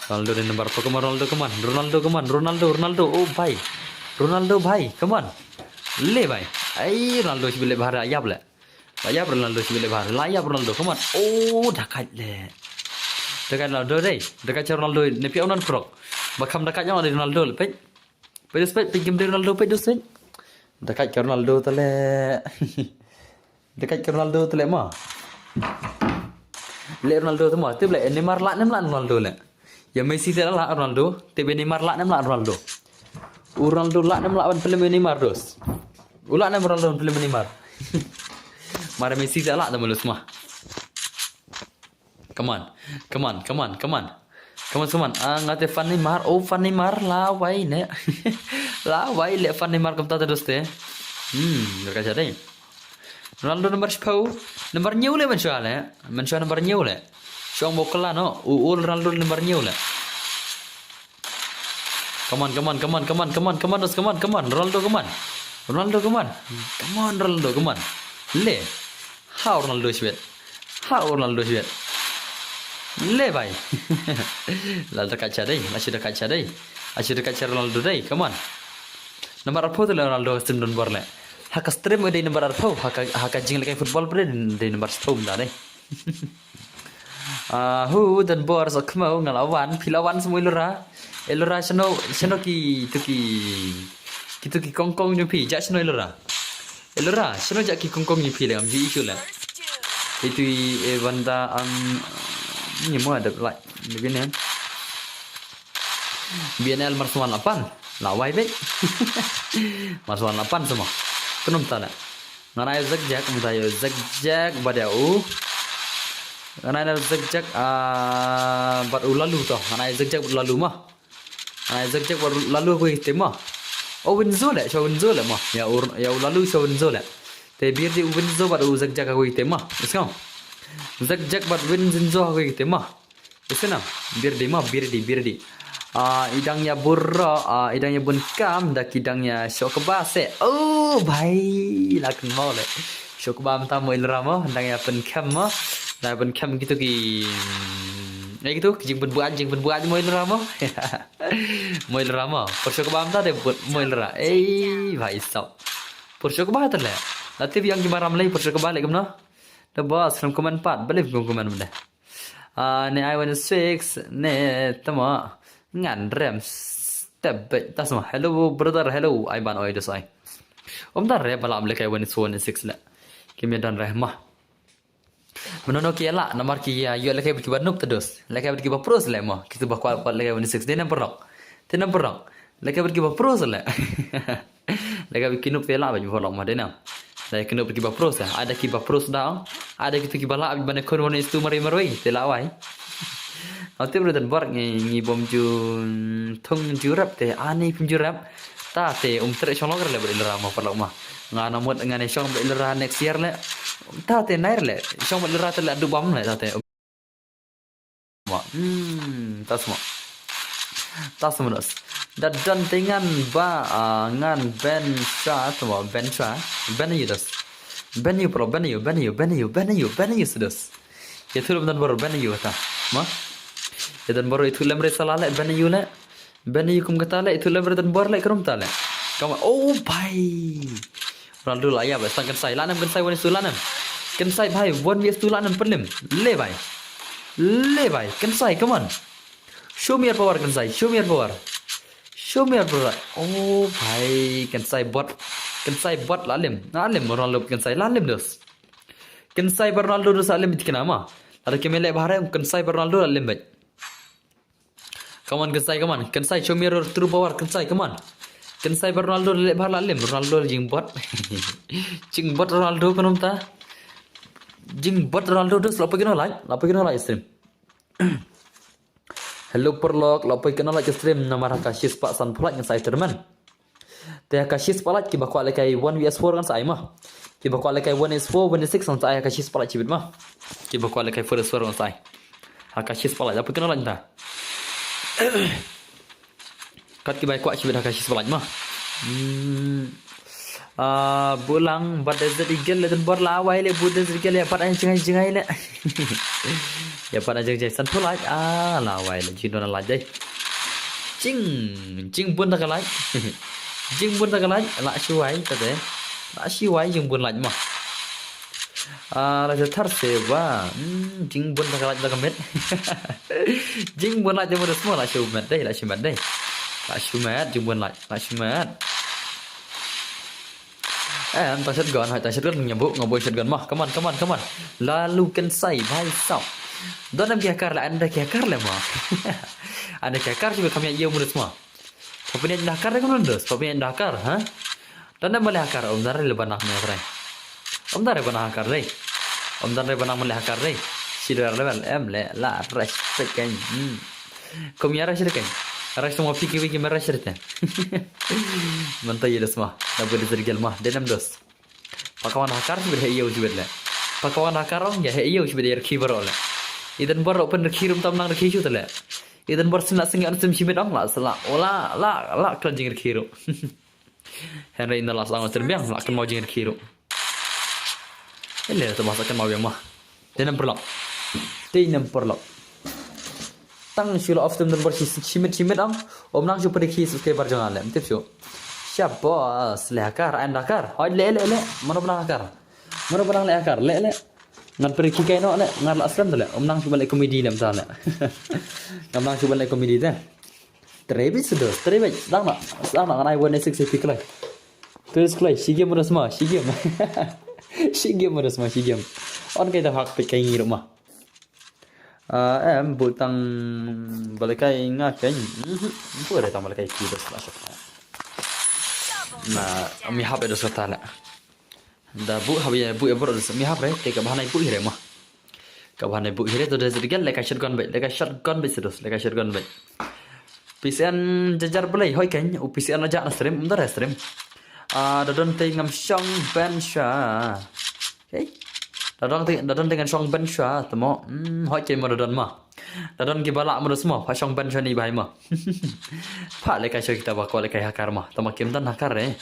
Ronaldo dan nomor arpo keman. Ronaldo. Oh bhai. Ronaldo bhai, come on. Le bhai. Ai Ronaldo sibile bahar ayab le. Ronaldo sibile bahar. Layap Ronaldo, come on. Oh, dekat le. Dekat Ronaldo deh. Dekat Ronaldo ni piau non krok. Bakam dekatnya ada Ronaldo le pej. Pej game dari Ronaldo pej dos pej. Dekat ke Ronaldo tele. Mah. Le Ronaldo tu mah. Tu le Neymar la Ronaldo le. Ya Messi tele la Ronaldo, tebe Neymar la Ronaldo. Ronaldo la ban film Neymar dos. Ula Ronaldo film Neymar. Mara Messi tele la mulus mah. Come on. Ngate Fan Neymar. Oh, Fan Neymar la wai ne. La wai le Fan Neymar kam tata doste. Dekat jadi. Ronaldo nomor 10. Nomor new le mencual le. Mencual nomor new le. Syong bokala no. Ronaldo nomor new le. Come on. Dos, come on. Ronaldo, come on. Ronaldo, come on. Le. How Ronaldo sweet. Le bhai. La dekat cadai. Masih dekat Ronaldo dai. Come on. Nomor apa tu Ronaldo stream borle. Hak stream ada nomor apa? Hak jing lekai football ber di nomor 10 dah dai. Hu dan bor sok mau ngelawan, pilawan semua elora seno ki kongkong nyepi jak seno elora seno jak ki kongkong nyepi le ambi isu le. Itu banda ni mau ada like begini. BNL Marsuan 8 lawai bet. Marsuan 8 semua. Kenum tala. Nganai zagjak badau. Nganai zagjak bad ulalu toh. Nganai zagjak lalu mah. Nganai zagjak lalu aku istimewa. Oh Winzo le mah. Ya ulalu Winzo le. Te biar di Winzo bad zagjak aku istimewa. Iskau. Zagjak bad Winzo aku istimewa. Iskau. Biar di. Idangnya burra, idangnya bunkam, dah idangnya syok kebase. Oh, bhai, lah kenal le. Syok kebam tamu ilrama, idangnya bunkam mah, dah bunkam gitu ki gitu, jing berbuat moi lera mo. Moi lera mo. Porsche ke bam ta de moi lera. Bhai sab. Porsche ke bah ta le. Latif yang gimaram lay Porsche ke balik kemna. The boss from command part balik komen benda. Ne I16 ne tama ngan rem step tas ma hello brother hello I ban oi desai. Dar re balam le kai 116 la. Kimi dan rahmah. Menono kia la nomor kia yo le kai biki banuk terus. Le kai biki pros le mo. Kita bakal le kai 116 dia number rock. Dia number rock. Le kai biki pros le. Le kai biki nup pela baju holong ma denam. Le kai nup biki pros ada ki pros dah. Ada gitu ki bala abi bane kon woni stu mari maroi telawai. Nanti berdan bar ngi bom ju thong ju rap te ani pun ju rap. Ta te tre chong log le bel rama palok ma. Ngana mot ngane chong bel ra next year le. Ta te nair le chong bel ra te la du bom le ta te. Ma. Tas ma. Tas munus. Dan tengan ba ngan ben sha to ben sha. Ben yudas. Ben yu sudas. Ya tu benar baru ben yu ta. Ma. Ya dan baru itu lemre salale ben yu le. Ben yu kum kata le itu lemre dan baru le kerum ta le. Kamu oh bhai. Ronaldo lah ya bas kan sai lanam kan sai wani sulanam. Kan sai bhai one vs sulanam perlim. Le bhai. Kan sai come on. Show me your power kan sai. Show me your power. Oh bhai kan sai bot. Kan sai bot lalim. Lalim Ronaldo kan sai lalim dos. Kan sai Ronaldo dos lalim dikena ma. Ada kemele bahare kan sai Ronaldo lalim baik. Come on kan sai show me your true power kan sai come on. Kan sai Ronaldo le bahar lalim Ronaldo jing bot. Jing bot Ronaldo kanum ta. Jing bot Ronaldo dos lapo kena like stream. Hello perlok lapo kena like stream nama Kashis Pak San Pulak yang saya terman. Teh Kashis Palak ki bakwa le kai 1vs4 kan sai mah. Ki bakwa le kai 1s4 1s6 kan sai Kashis Palak cibit mah. Ki bakwa le kai 4s4 kan sai. Kashis Palak lapo kena like ta. Kat ki bakwa cibit Kashis Palak mah. Bulang pada zerigel dan bor lawai le budan zerigel ya pada jengai le. Ya pada jengai San Pulak lawai le jidona lajai. Jing bun tak like. Jing bun tak like la shuai tade. La shuai jing bun like mah. La thar sewa. Jing bun tak like met. Jing bun like jemu semua la shumat deh. La shumat jing bun like. La shumat. Ta shotgun nyambuk ngoboy shotgun mah. Come on. Lalu kan sai bhai sao. Donam kia kar la anda kia kar le mah. Anda kia kar juga kami ia mulut semua. Tapi ni Dakar kan lundos, tapi ni Dakar, ha? Dan boleh Dakar, Om Dar le banah me trai. Om Dar banah Dakar re. Om Dar banah me Dakar re. Sidar level le la respect kan. Kom ya respect kan. Respect mau fikir me respect. Mantai ya semua. Dah boleh tergel mah, denam dos. Pakawan Dakar sudah iya uji le. Pakawan Dakar orang ya iya uji beda kibar ole. Idan baru open kirum tam nang kisu tele. Idan bar sina singa antum shimit ang la sala la kan jingir kiro. Henry inna la sala terbiang la kan mau jingir kiro. Ele ta bahasa kan mau yang mah. Denam perlok. Tang shula of them bar shimit ang om nang ju pada kis ke bar jangan lem tip shu. Siap bos lekar andakar. Hoi le mana benang akar. Mana benang le akar le. Ngan pergi kai no le ngan la aslam le om nang ju balik komedi lem ta le. Ngam nang ju balik komedi ta. Trebit sudah sedang nak ngai 1 6 epic lah. Terus klay si game semua. On kai dah hak pe kai ngi rumah. Em butang balik kai ngakai. Apa ada tambah kai kiri dah. Nah, mi hab ada sotala. Da bu habia bu ebor mi hab re te ka bahana bu hire mah. Ka bahana bu hire to da zedigal leka shotgun be sedus leka shotgun be. PCN jajar belai hoi kan u PCN aja na stream umdar stream. Da don te ngam shong ben sha. Okay. Da don dengan shong ben sha temo hoi ke mo da don mah. Da don ki bala mo semua pa shong ben sha ni bai mah. Pa leka shot kita bakwa leka hakar mah. Tama kim dan hakar re.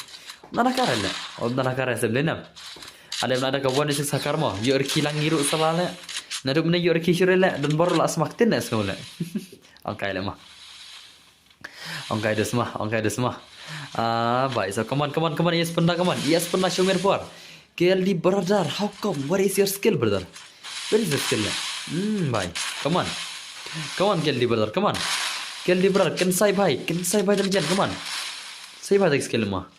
Nana karena, om nana karena sebenarnya. Ada ka 1 6 hakar mah. Yo kilang ngiru salale. Naduk mana yuk kisah le dan baru lah semakin nak semua le. Angkai le mah. Angkai dah semua. Baik. So come on. Yes pernah Shumir Por. KLD brother, how come? What is your skill, brother? Where is your skill? Bhai, come on KLD brother, come on. KLD brother, can say bhai dan jan, come on. Say bhai the skill ma.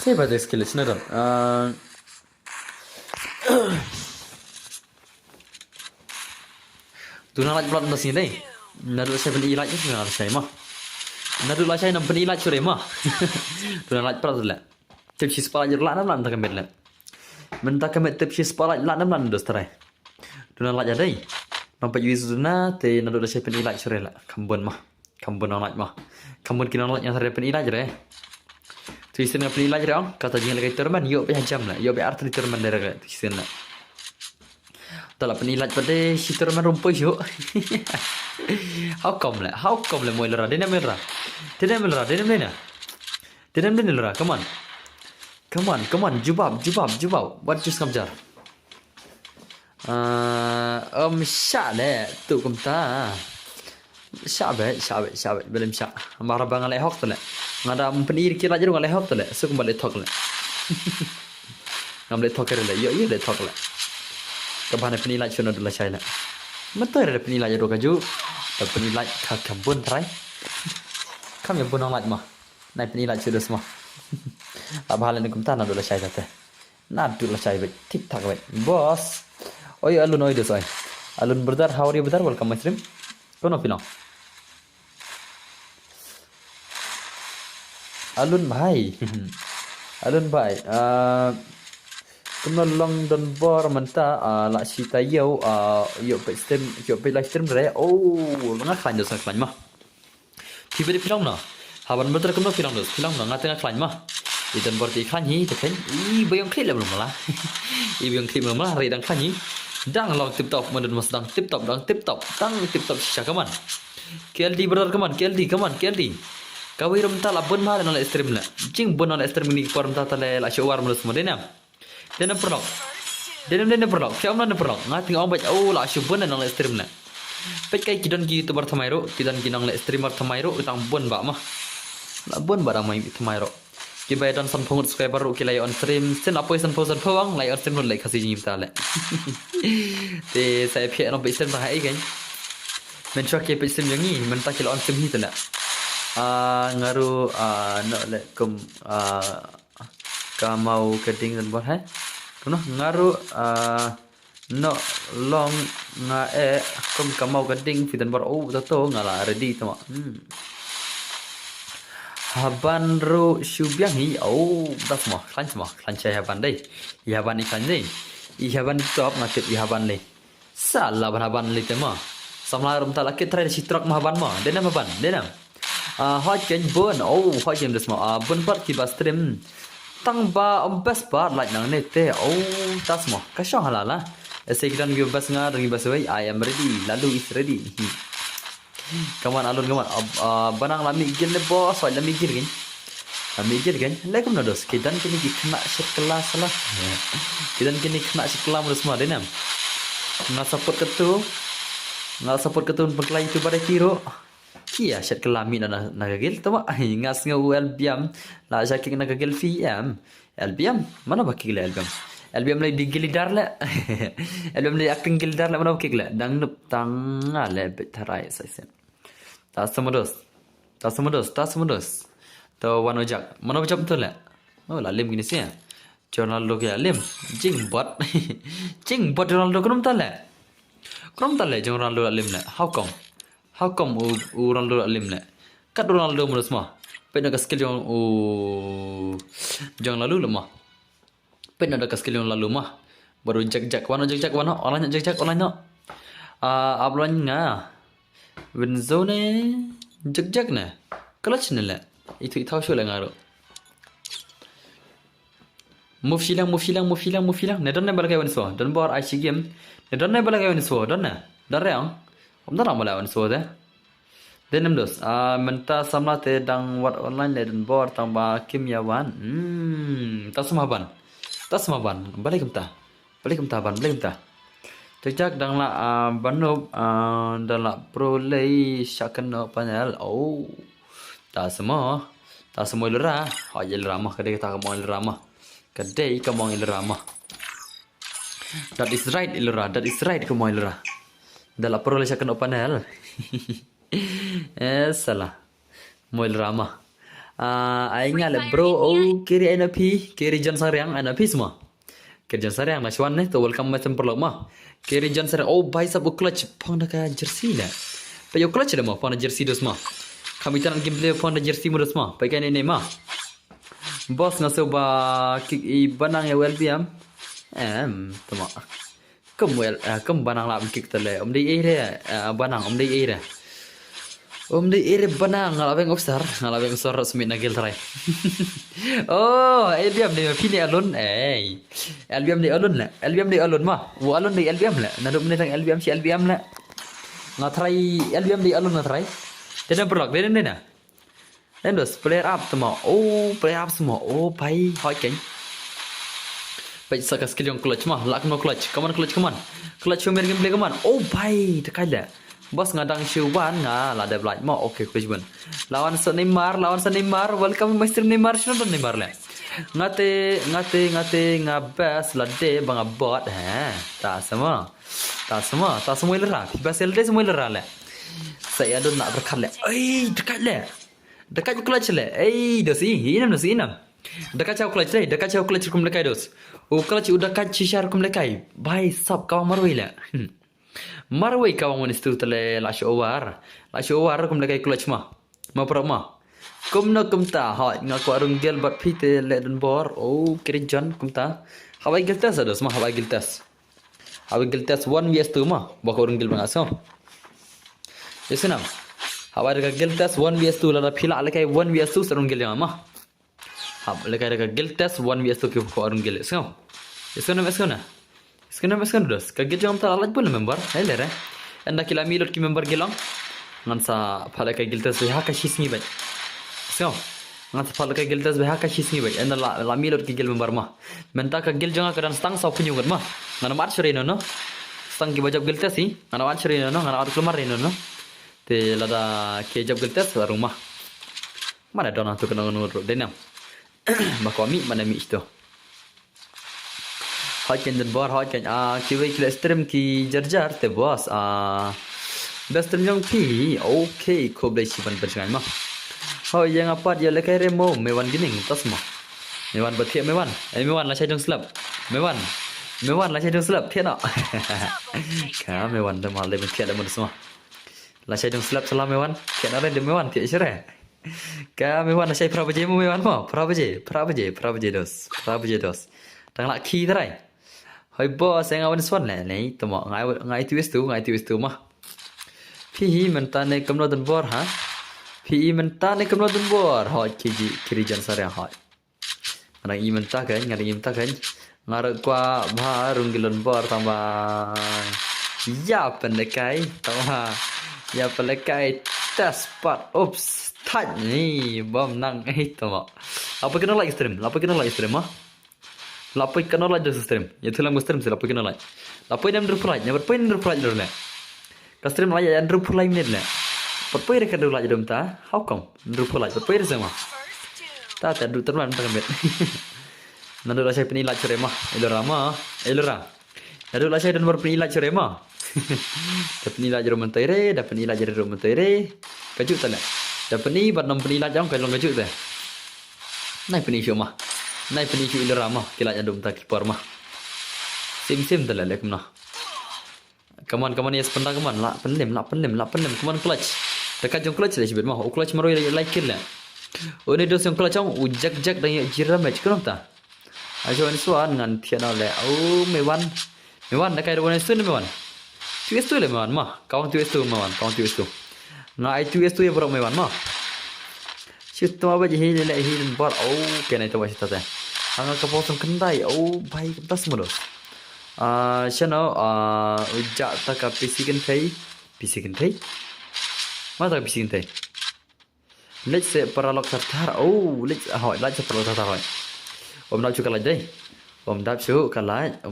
Say bhai the skill, isn't it? Tu nak blood na sini. Nadu saya beli ilat je nak saya mah. Nadu lah saya nak beli ilat sore mah. Tu nak pras le. Tip si spala jer lah nam tak kemet le. Mentah kemet tip si spala lah nam dos terai. Tu nak jadi. Nampak juis tu na te nadu lah saya beli ilat sore le. Kambun nak mah. Kambun kena nak yang saya beli ilat je. Tu istilah beli ilat je orang. Kata jangan lagi terman. Yo be jam le. Yo be arti terman derek. Tu istilah. Tak lah penilat pada si terman rumput yuk. How come le moi lera denam lera come on jubab what just come jar syak le tu kumta syak belum syak marah bang le hok tu le ngada penir kira je ngale hok tu le so kembali thok le ngam le thok le yo le thok le kabane penilat chuna dula chai le Betul ada penilai jadu kaju, ada penilai kambun terai. Kami yang pun orang mah, naik penilai sudah semua. Apa hal ini kumta nak dulu saya kata, nak dulu saya baik, tik tak baik, bos. Oi alun oi desai, alun brother, how are you brother? Welcome my stream. Kono film. Alun bhai, Kena long dan bar menta la sita yo pe live stream re ngah klan dos klan mah tiba di film na haban betul kena film na ngah klan mah idan bar ti klan hi tekan bayang klip la belum lah bayang klip belum lah re dang klan hi dang long tip top mendan mas dang tip top tang tip top sya kaman KLD brother kaman KLD kawai rom ta la bon ma na stream la jing bon na stream ni por ta la la showar mulus modena Denam perlok. Siapa mana perlok? Ngati orang baca lah syubun dan orang stream lah. Pekai kidan gitu bertamairo, kidan kinang le streamer tamairo utang bon bak mah. Lah bon barang main tamairo. Kibai dan san pungut subscriber ru kilai on stream, sen apa san pawang lai on stream nu lai kasih jim ta le. Te saya phe no pe stream bahai kan. Men chua ke pe stream yang ni, men ta kila on stream hi ta la. Ngaru no le kum kamau keding dan buat hai kuno ngaru no long nga kamau keding fitan bar tato ngala ready tama haban ro syubyang hi das mah klan cai haban dai haban ni klan dai haban top ngatip haban le salah haban le tema samla rum ta lakit trai si truk haban mah denam hot ken bon hot ken das mah bon part ki stream tang ba best bar like nang nete tas mo kasyo halala sekiran gi bas ngar gi bas wai I am ready lalu is ready kaman alun banang lami gil ne boss wala lami gil kan lekum na dos kidan kini gi kena sekelas lah kidan kini kena sekelas mulus semua denam ngal support ketu berkelai itu pada kiro Kia syat kelami na nagagil tama ngas nga LBM la syakik nagagil VM LBM mana bakil LBM lay digilidar la LBM lay acting gilidar la mana bakil dang nup tanga le betarai saisen tas semudos to wanojak mana bacap betul la la lim gini sih Ronaldo ke lim jing bot Ronaldo krum tale Ronaldo lim la How come Ronaldo alim le? Kat Ronaldo mulus mah. Pen ada skill yang lalu lemah. Pen ada skill yang lalu mah. Baru jak wana orang jak online. Ablan nga. Wenzone jak ne. Clutch ne le. Itu show le ngaro. Move silang. Ne don ne balagai wan so. Don bar IC game. Ne don ne balagai wan so. Don ne. Don reang. Om dah ramai lawan so dah. Denem dos. Menta samla te dang wat online le dan bor tang ba Kim Yawan. Ta semua ban. Ta semua ban. Balik kemta. Balik kemta ban. Balik kemta. Cek dang la banup dan la pro lay syakan no panel. Oh. Ta semua. Ta semua ilera. Ha ilera mah kadai kata kamu ilera mah. Kadai kamu ilera mah. That is right ilera. That is right kamu ilera. Dan la pro lay syakan no panel. Salah. Moil Rama. Ingat lah bro. Oh, kiri NP, kiri John Saryang, NP semua. Kiri John Saryang, Nashwan ni, tu welcome macam perlu mah. Kiri John Saryang. Oh, baik sabu clutch, pang nak jersey lah. Payo clutch dah mah, pang jersey dos mah. Kami tanam gameplay pang jersey mudas mah. Pakai ni mah. Boss ngasih ba kick banang ya LBM. Tu mah. Kem banang lah kick terle. Di banang, di di banang ngalaweng ofsar resmi nagil terai. Oh, LBM ni pini alun. LBM ni alun lah. LBM ni alun mah. Wo alun di LBM lah. Naduk ni tang LBM si LBM lah. Ngatrai LBM di alun ngatrai. Dia berlak dia ni nah. Dan dos player up semua. Oh, player up semua. Oh, pai hoi keng. Pai saka skill yang clutch mah. Lak no clutch. Come on clutch, come on. Clutch humer gameplay come on. Oh, pai dekat dah. Bos ngadang Syuban lah ada blind mau okey Kujban lawan Neymar welcome master Neymar sudah Neymar lah ngate ngabas lade bang abot tak semua ilera bas LD semua ilera lah saya ada nak berkat lah dekat clutch lah dosi inam dekat cau clutch kum lekai dos clutch udah kat cishar kum lekai bye sab kau marwai lah Marwai kawang manis tu tele la showar kum lekai clutch mah perama kum no kum ta ha ngaku arung gel bat pite le dan bor oh kirijan kum ta hawai geltas ados mah hawai geltas 1 vs 2 mah bako arung gel bangaso yesenam hawai daga geltas 1 vs 2 la phila lekai 1 vs 2 sarung gel mah hab lekai daga geltas 1 vs 2 ke ko arung gel so yesenam Sekarang dos. Kaget jangan tak alat pun member. Hele re. Anda kila milot ki member gelang. Ngansa phala ka giltas be haka shisngi bai. So. Ngansa phala ka giltas be haka shisngi bai. Anda la milot ki gel member mah. Menta ka gel jangan kadan stang sa punyu mah. Ngana mat sure no. Stang ki bajab giltas si. Ngana mat sure no. Ngana ar kelmar no. Te lada ke jab giltas rumah. Mana dona tu kena nurut denam. Makami mana mi itu. Hakin dan bar hakin kiwi kila stream ki jar te bos best stream yang pi okay ko boleh sipan bersengai mah yang apa dia lekai remo mewan gining tas mah mewan bertiap mewan la cai dong slap mewan la cai dong slap tiada ka mewan dah mal lebih tiada mun semua la cai dong slap salam mewan tiada ada de mewan tiada sere ka mewan la cai prabaje mu mewan mah prabaje dos tang lak ki terai Hoi bos saya ngawan swan lah ni temo ngai twist tu mah Phi mentane kamno dan bor ha Phi mentane kamno dan bor hoi kiri jan sare hoi ngarang i menta kan ngarang kwa barung gilon bor tambah ya pendekai tambah ya pendekai test part oops touch ni bom nang temo apa kena like stream mah Lapai kena lagi stream. Ya tu lang stream sih lapai kena lagi. Lapai nam drop lagi. Never point drop lagi dulu. Ka stream lagi yang drop lagi ni le. Papai reka drop lagi dum ta. How come? Drop lagi. Papai sama. Ta drop terlalu tak kembet. Nandu lah saya penilai cerema. Elora. Nandu lah saya dan baru penilai cerema. Dapat penilai jerum mentere, dapat penilai jerum mentere. Kajut tak le. Dapat ni bat nom penilai jam kalau kajut tu. Naik penilai mah. Nai penicu ilera mah kila jadum tak kipar mah sim telalek mah kaman yes pendang kaman la penlem kaman clutch dekat jong clutch dah sibet mah clutch maroi like kill lah oni dos yang clutch ong ujak dan jira match kenapa ta ajo ni suan ngan tiana le mewan dekai do ni suan mewan tu le mewan mah kawang tu na ai tu ya bro mewan mah Situ apa je hilang bar. Kena itu masih tadi. Angkat kepotong kendai. Baik kita semua dos. Channel ujak tak pisikan kai. Mata bising teh. Let's say paralog tartar. Oh, let's paralog tartar hoy. Om dap chu kalaj deh. Om dap chu kalaj.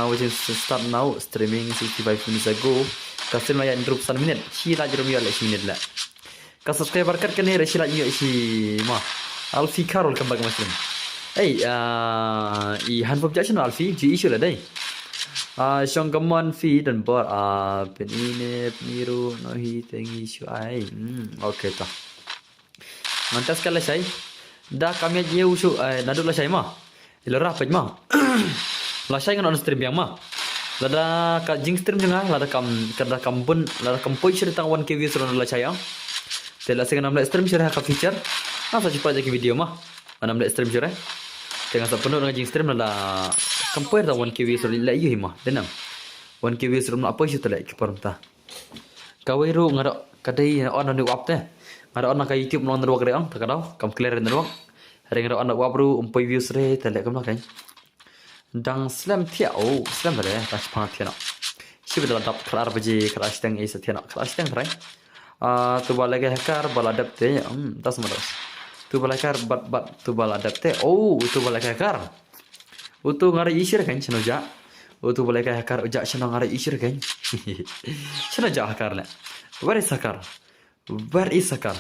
Which is start now streaming 65 minutes ago. Kasih maya intro pesan minit. Sila jerum ya lek minit lah. Ka subscriber kat kan ni sila yo si mah. Alfi Karol kembang muslim. I handphone jaction Alfi ji issue lah deh. Syong keman fi dan bor penine peniru nohi tengi issue ai. Okay tah. Mantas kala sai. Dah kami je usu nadu la sai mah. Ilora pej mah. La sai kan on stream yang mah. Lada ka jing stream janga lada kam pun lada kam poi cerita 1k views ron la sai yang. Tela sing nam la stream cerita ka feature. Asa cepat je video mah. Nam la stream cerita. Tengah sa penuh dengan jing stream lada compare dah 1k views ron la iyo mah. Denam. 1k views ron apa isu tela ki parumta. Kawai ru ngara kadai on on up teh. Ngara on ka YouTube non ruak reang takadau kam clear den ruak. Hari ngara on up ru views re tela kam nak dang slam tiao slam re ta chpa thiana. Sibe dal dap klar baje crash tang is thiana crash tang trai. Tu bala ke hacker bala dap te das mados. Tu bala hacker bat tu bala dap te. Oh tu bala hacker. Utu ngara isir kan chino ja. Utu bala hacker uja chino ngara isir kan. Chino ja hacker la. Where is hacker? Where is hacker?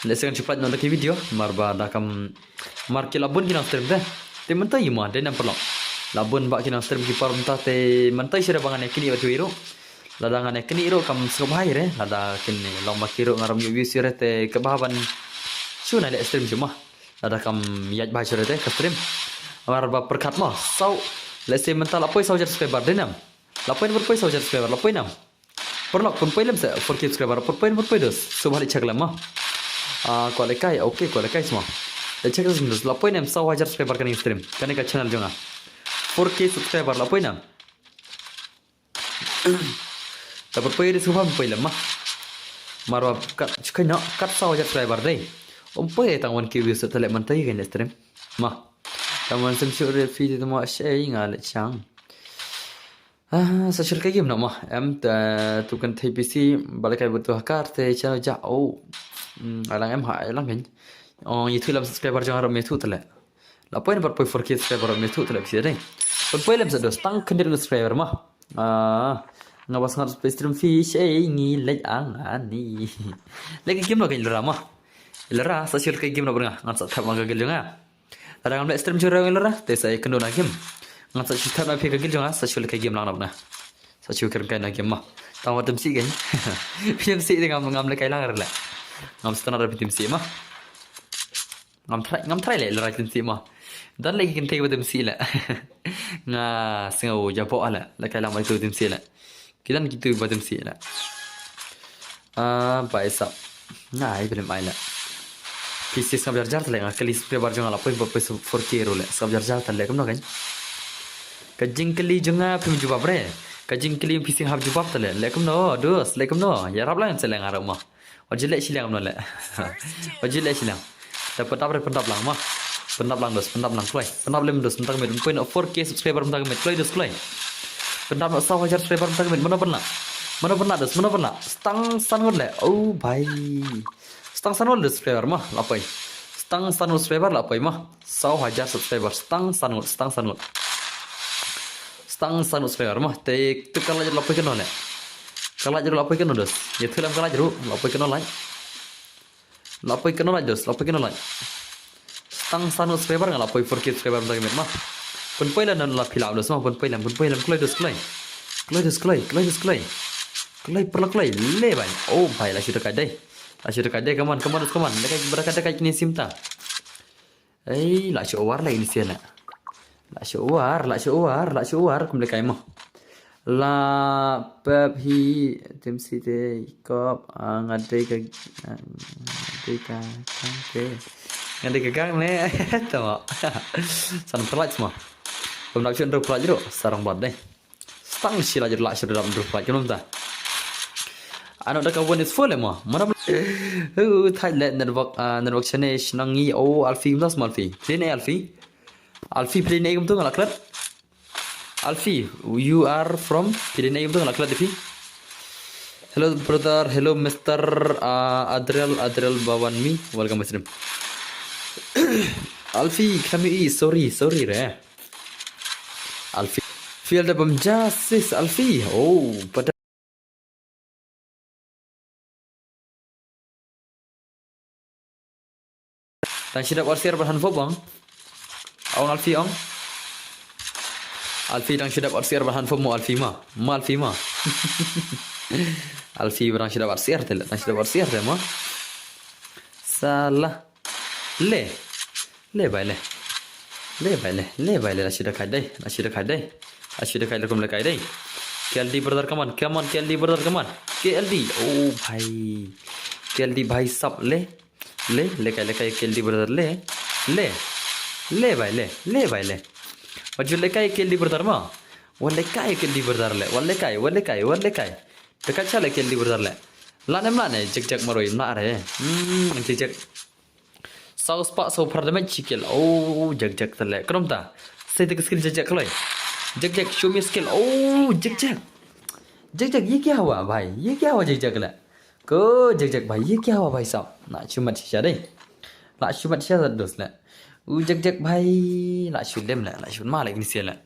Lesan cepat nonton video marba dah kam marki labun kina stream dah. Te mentai ima de nam perlo. Labun bak kina stream ki par mentah te mentai sira bangan ekini watu iro. Ladangan ekini iro kam sebai re. Lada kini long makiro ngaram yu sira te kebahaban. Suna de stream cuma. Lada kam yaj bah sira te ke stream. Marba perkat mah. Sau lese mentah lapoi sau jar subscriber de nam. Lapoi berpoi sau jar subscriber lapoi nam. Perlo pun poi lem se 4k subscriber poi dos. Subhali cek lama. Kualikai, okay, kualikai semua. Cek terus, lapoi nem 1,000 subscriber kan stream, kan ke channel juga. 4k subscriber lapoi nem. Dapat poi di subhan poi lemah. Marwa kat cikanya kat 1,000 subscriber deh. Poi tang 1k views terlek mentai kan stream. Mah. Taman semsur video tu mah share ngal chang. Social kayak gimana mah? Tu kan TPC balikai butuh hakar te channel jauh. Alang em hai lang kan. Itu lam subscriber jangan ram itu tele. Lapoi ni berpoi 4k subscriber ram itu tele bisa deh. Berpoi lam sedos tang kendir subscriber mah. Ngawas ngat stream fish ngi lek ani. Lagi game lo kan ilera mah. Ilera social kayak game lo bernga ngat sat thap ngagel jonga. Ada ngam stream jurang ilera te sai kendo na game. Ngat sat thap na phegagel jonga social kayak game lang na. Social kan na game mah. Tahu tem si kan. Film si ngam lek kai lang la. Ngam setengah dari tim si mah. Ngam try le lerai tim si mah. Dan lagi kan take tim si la. Nga sengau japo ala. La kai lang mai tu tim si la. Kita nak gitu buat tim si la. Baisa. Ngai belum ai la. Kisi skam jar tale nga kali spre bar jonga la poi 4k ro la. Skam jar tale kam no kan. Kajing kali jonga pim jubab re. Kajing kali pising hab jubab tale. Lekum no dos lekum no. Ya rap lang seleng arah mah. Wajilek silang menolak. Wajilek silang. Dapat apa pendap lang mah. Pendap lang dos, pendap lang play. Pendap lem dos, mentang med 4k subscriber mentang med play dos play. Pendap 1,000 subscriber mentang med mana pernah dos, mana pernah. Stang sangot le. Oh bhai. Stang sangot dos subscriber mah lapai. Stang sangot subscriber lapai mah. 1,000 subscriber stang sangot. Stang sangot subscriber mah. Te kalau jadi lapai kan le. Kalau jadi lapoi kena dos, ya film kalau jadi lapoi kena lagi, lapoi kena lagi. Stang sanu subscriber nggak lapoi 4k subscriber lagi mah. Pun poi lah nan lap hilang dos mah, pun poi lah, klay dos. Klay perlu klay, le bang. Oh bhai lah sudah kadai, kaman dos kaman. Dekai berkata kini simta. Lah syuar lah ini siapa? Lah syuar, kumle kai mah. La bab hi tim si te kop ngadai ke gang le tahu san pelaj semua pemnak chen ro pelaj ro sarang bad deh stang sila jer la sir dalam ro pelaj kelum ta ano da kawan is full mah mana Thailand network chane nangi o alfi das malfi plane alfi plane gum tu ngalaklat Alfie, you are from Pidana itu nggak kelihatan Alfie? Hello brother, hello Mr. Adriel Bawanmi, welcome Muslim. Alfie, kami sorry re. Alfie, feel the bomb justice Alfie. Oh, pada tang sidap warsir berhan bang. Ong Alfie ong. Alfie tang sidap warsir berhan mo Alfie ma. Alfie ma. Alfie berang sidap warsir tel, tang sidap warsir ma. Salah. Le baile la shida kai kum le kai dai KLD brother come on KLD brother come on KLD oh भाई सब ले kai KLD brother le भाई ले और जो ले kai KLD brother ma walle kai KLD brother le walle kai dekat chale KLD brother le lane jek maroi na re jek Saus pak so parliament cikil. Oh, jak tele. Kenapa ta? Saya tak skill jak kelai. Jak show me skill. Oh, jak. ये क्या हुआ भाई? ये क्या हुआ jak ला? Ko jak भाई ये क्या हुआ भाई साहब? Nak cuma cia deh. Nak cuma cia dos la. Jak भाई. Nak cuma la. Nak cuma lagi ni sia la.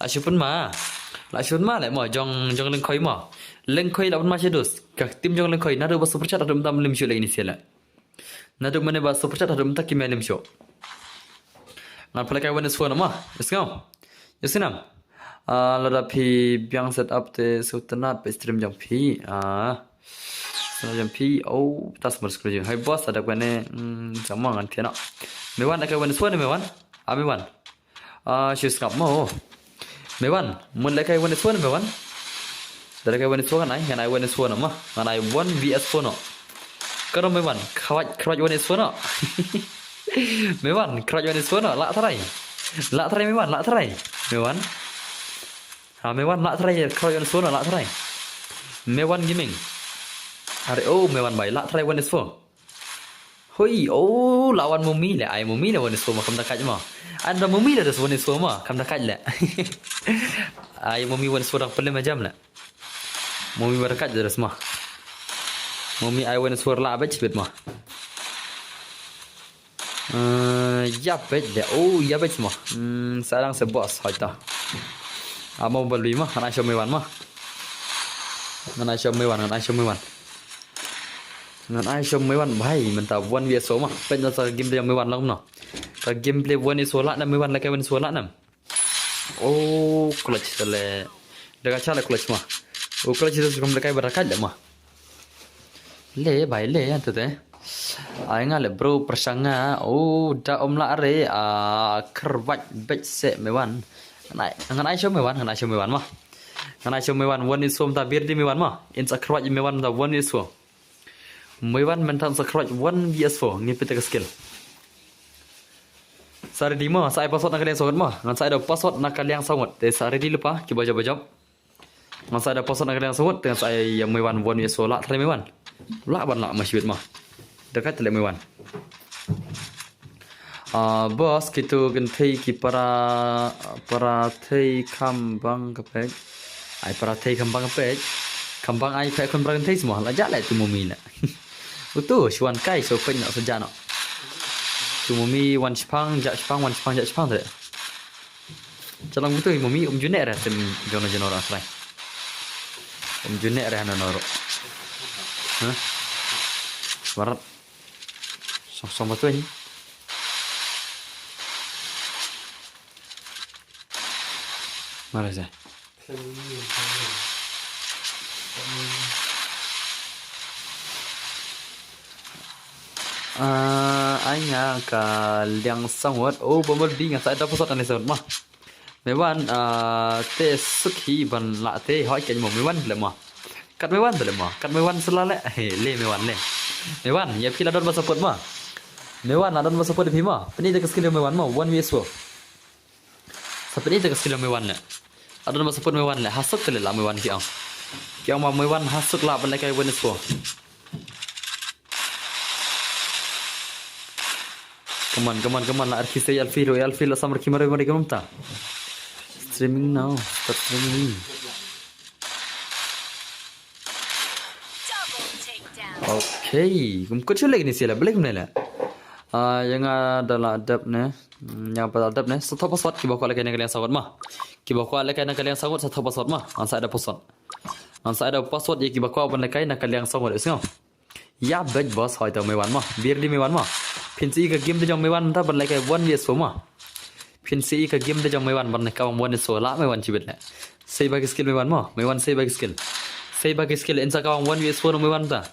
Nak cuma la. Mo jong leng koi mo. Leng koi la pun masih dos. Kak tim jong leng koi. Nado bas percaya ada tam lem lagi ni sia la. Nado mana bahasa percaya ada tak kimelem show. Ngan pelak awan suara mah. Yes nam. Lada pi biang set up te sultanat pe stream jam pi. Jam pi. Oh, tas bersekolah. Hai bos ada kene sama ngan tiana. Mewan ada awan suara mewan. Mewan. She's kap mo. Mewan. Mun lek awan suara mewan. Dari awan suara nai. Ngan awan suara mah. Ngan ai 1 vs 4 no. Kalau mewan, keraj wan suara. Mewan, keraj wan suara. Lak terai mewan, lak terai. Mewan. Mewan lak terai keraj wan suara, lak terai. Mewan gaming. Hari mewan baik, lak terai wan suara. Hoi, lawan mumi le, ai mumi le wan suara makam dekat mah. Anda mumi le das wan suara mah, kam dekat le. Ai mumi wan suara pelem jam le. Mumi berkat jelas mah. Mumi ai wan suara la abet mah. Ya bet le. Ya bet mah. Sekarang sebos haita. Mau beli mah, kan aisyah mewan mah. Ngan aisyah mewan bhai, mentah 1 vs so mah. Pen sa game play mewan lang no. Ta game play 1 so la na mewan la kai 1 so la nam. Clutch tele. Dekat chala clutch mah. Clutch itu kum dekai berakat le mah. Le bhai le ya tu teh. Ai ngale bro persanga. Da la are kerwat bet se mewan. Ngan aisyah mewan mah. Ngan aisyah mewan 1 is so ta bir di mewan mah. In sa kerwat mewan ta 1 is so. Mewan mentan sa kerwat 1 vs 4 ngipit ke skill. Sari di mah, saya password nak kalian sangat mah. Ngan saya ada password nak kalian sangat. Tapi sari di lupa, coba jawab. Ngan saya ada password nak kalian sangat. Dengan saya yang mewan 1 vs 4 lak tadi mewan. Lak ban lak masih mah. Dekat tadi mewan. Bos kita gentai ki para thei kambang kepek. Ai para thei kambang kepek. Kambang ai kepek kon bergentai semua. Lajak lah tu mumi lah. Betul, Shuan Kai so pen nak sejana. Tu mumi wan Jepang jak Jepang tu. Jalan betul mumi junet dah tem jono orang selai. Junet dah noro. Barat. Song betul ni. Mana sah? Anh ka liang sangat. Bumblebee nga saya dapat sot ane sot mah. Mewan te sukhi ban la te hoi ken mo mewan le mah. Kat mewan le mah. Kat mewan selale. Le mewan le. Mewan ya pila don support mah. Mewan adon support di mah. Pani te skill mewan mah 1 vs 4. Sapani te skill mewan le. Adon support mewan le. Hasuk le la mewan ki ang. Ki ang ma mewan hasuk la ban le kai 1 vs 4. Come on, la arki say Alfilo samar kimare mari kamta. streaming now. Start streaming. Okay, kecil lagi ni sila. Balik mana lah? Yang adalah adab ni. Yang pada adab ni. Satu password kita bawa lagi yang kalian sawat mah. Kita bawa lagi yang kalian sawat satu password mah. Ansa ada password. Ansa ada password yang kita bawa lagi yang kalian sawat. Isngo. Ya bej bos hai tau mewan mah. Barely mewan mah. Pinsi ke game tu jom mewan tak berlai one vs mah. Pinsi ke game tu jom mewan berlai kau one vs lah mewan cibet lah. Say bagi skill mewan mah. Mewan say bagi skill. Say bagi skill. Insa kau one vs mewan tak.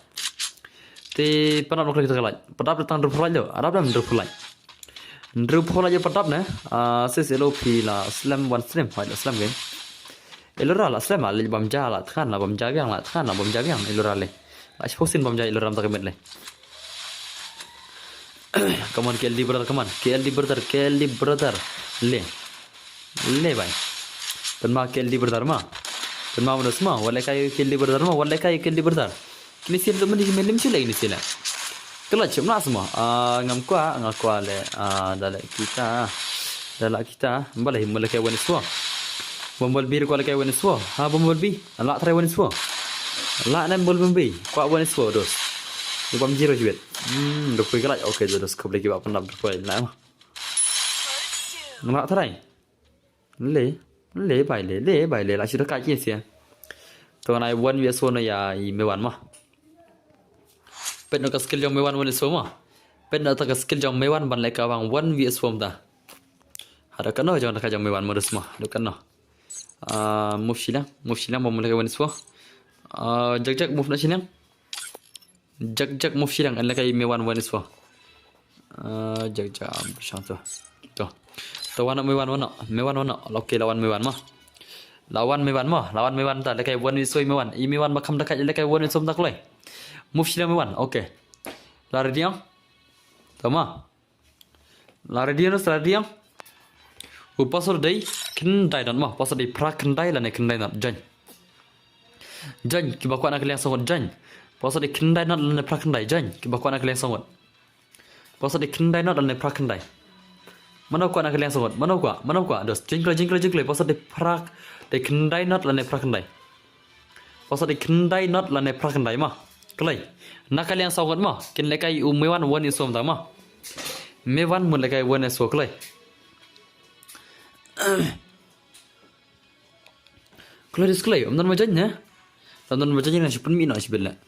Ti pernah nak kita kelaj. Pedap datang drupulaj jo. Arab dah drupulaj. Drupulaj je pedap ne. Sis LOP lah. Slam one slam. Hai slam game. Elora lah slam lah. Bam jah lah. Tkan lah bam jah yang lah. Tkan lah bam jah yang. Elora le. Lagi posin bam jah elora ram tak kemet le. Come on KLD brother. Come on. KLD brother. KLD brother. Le. Le bhai. Tanma KLD brother ma. Tanma mana semua. Walai kai KLD brother ma. Walai kai KLD brother. Kini siapa tu mending melim cila ini sila. Kalau cuma nak semua. Ngam kuah le. Dalam kita. Boleh kai wan semua. Bombol bir kuah kai wan semua. Bombol bi. Lak try wan semua. Lak nem bombol bi. Kuah wan semua dos. Bom jiro juga. Dukui kelak. Okay dos. Kau boleh kibat pendam dukui. Nak mah. Lak try. Le bai le. Lak sudah kaki sih. Tuan ai wan biasa na ya mewan mah. Pet nak skill jom mewan wan semua. Pet nak tak skill jom mewan ban leka wang wan vs form dah. Ada kan jangan nak jom mewan modus mah. Ada kan. Move silang mau mulai wan semua. Jak move nak silang. Jak move silang an leka mewan wan semua. Jak bersama tu. Tuan nak mewan wana. Okey lawan mewan mah. Lawan mewan tak lekai wan wisoi mewan. I mewan bakam dekat lekai wan wisoi tak leh. Move sila mewan. Okey. Lari dia. Tama. Lari dia. Pasal dai kendai dan mah pasal dai pra kendai lah ne kendai nak jan. Ki bakwa nak kalian sangat jan. Pasal dai kendai nak lah ne pra kendai jan. Ki bakwa nak kalian sangat. Pasal dai kendai nak lah ne pra kendai. Mana kuat nak kalian sangat? Mana kuat? Dos jingkle pasal dai pra dai kendai not lah ne pra kendai. Pasal dai kendai not lah ne pra kendai mah. Kelai. Nak kalian sangat mah. Kin lekai mewan wan isom tak mah. Mewan mun lekai wan isom kelai. Kelai diskelai. Amdan majanya. Amdan majanya dengan siapa minat sebelah.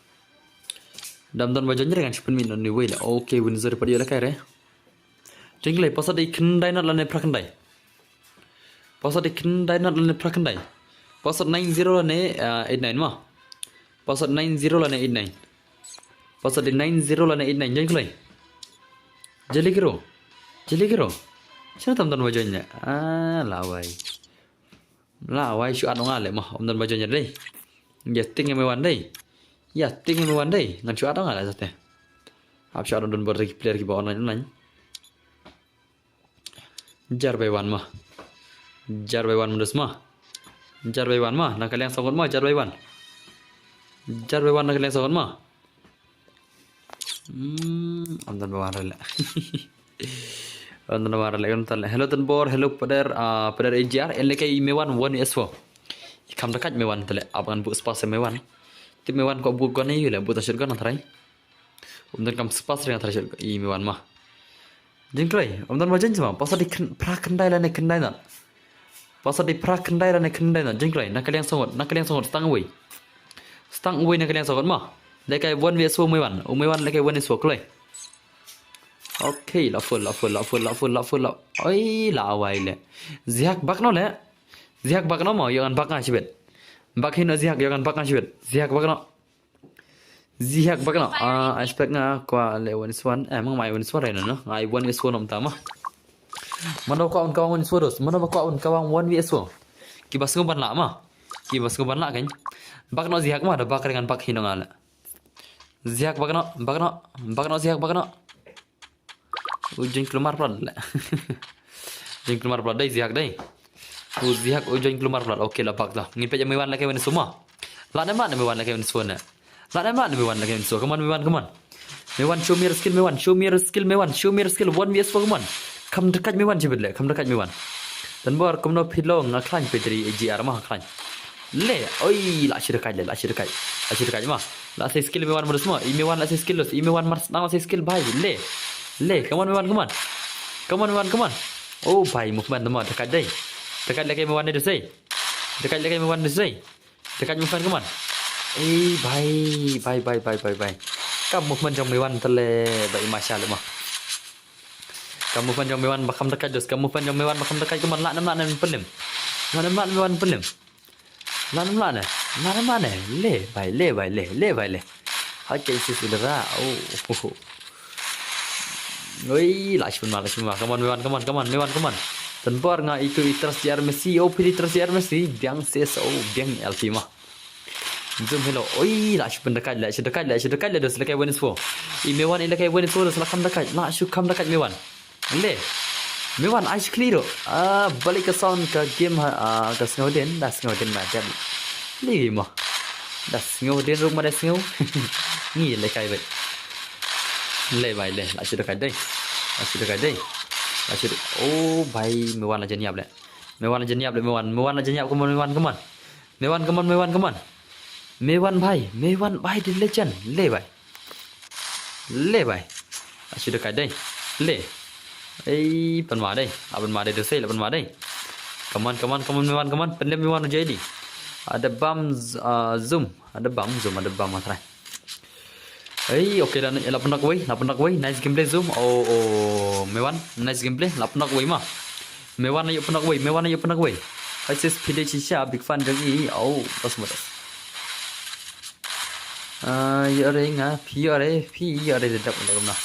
Amdan majanya dengan siapa minat ni wei lah. Okay, Windsor pada lekai re. Jingkle pasal dai kendai not lah ne pra kendai. Pasal dai kendai not lah ne pra kendai. Pasal 90 lah ne 89 mah. Pasal 90 lah ne 89. Pasal di 90 lah ne 89 jangan kelai. Jeli kiro. Siapa teman-teman wajahnya? Lawai syuat orang le mah teman-teman wajahnya deh. Ya tinggal mewan deh. Ngan syuat orang le sate. Apa syuat orang berlagi player kita online. Jar by one mah. Mundos mah. Jar by one mah. Nak kalian sangat mah jar by one. Nak kalian sangat mah. Amdan bawa le. Amdan bawa le kan tal. Hello tanbor, hello pada AGR. Lekai mewan one S4. Ikam dekat mewan tal. Abangan bu spas mewan. Ti mewan ko bu gone yule bu tasir gone tarai. Amdan kam spas ringan tarai i mewan mah. Jingklai, amdan wajan cuma pasal di pra kendai lah ne kendai nak. Pasal di pra kendai lah ne kendai nak. Jingklai, nak kalian sangat stang away nak kalian sangat mah. Lekai one vs mewan lekai one vs klai. Okay, la full. Oi, la awai le. Ziak bakno mau yang bakna sibet. Bakhin ziak yang bakna sibet. Ziak bakno. Aspek nga kwa le one is one. Emang mai one is one no. Ngai one is one tama. Mana kau kawan one is one dos. Mana kau kawan one vs one. Kibas ko ban la kan. Bakno ziak mah ada bak dengan bak hinong ala. Ziak bakno. Ziak bakno. Ujung keluar pula. Ujung keluar pula dai ziak dai. Ziak ujung keluar pula. Okey lah bak dah. Ngipet yang mewan lagi one semua. La nama mewan lagi one semua. Lah nama mewan lagi so come on. Mewan show me your skill mewan. One vs come on. Kam dekat mewan je bedle. dan bor kumno philo ngaklan pedri GR mah klan le oi la shirkai mah la say skill me wan modus mah ime wan la say skill los ime wan mars na say skill bhai le come on me wan come on oh bhai movement mah dekat lagi me wan ni dusai dekat movement come on bhai kam movement trong me wan tele bai masyaallah mah kamu fan jom mewan bakam dekat dos kamu fan jom mewan bakam dekat ke man nak pelim mewan pelim nak mana le bai hakai si saudara oi la shuma come on mewan dan bor nga itu itras jar Messi pilih itras jar Messi biang ses biang LP mah zoom hello oi la shuma dekat la dos lekai Wenesfo mewan lekai Wenesfo dos la kam dekat la shu kam dekat mewan le mewan ice clear balik ke sound ke game ke Snowden macam le mah dah Snowden rumah dah Snow ni le kai bai le la sudah kadai oh bai mewan aja niap le mewan aja niap come on mewan bai the legend le bai la sudah kadai le penma đây được xây là penma đây come on mewan pendem mewan jadi ada bam zoom ada bam matrai okay dan la penak wei nice gameplay zoom oh mewan nice gameplay la penak wei mah mewan ayo penak wei Isis pide cica big fan lagi pas modas ya renga pi dedak mana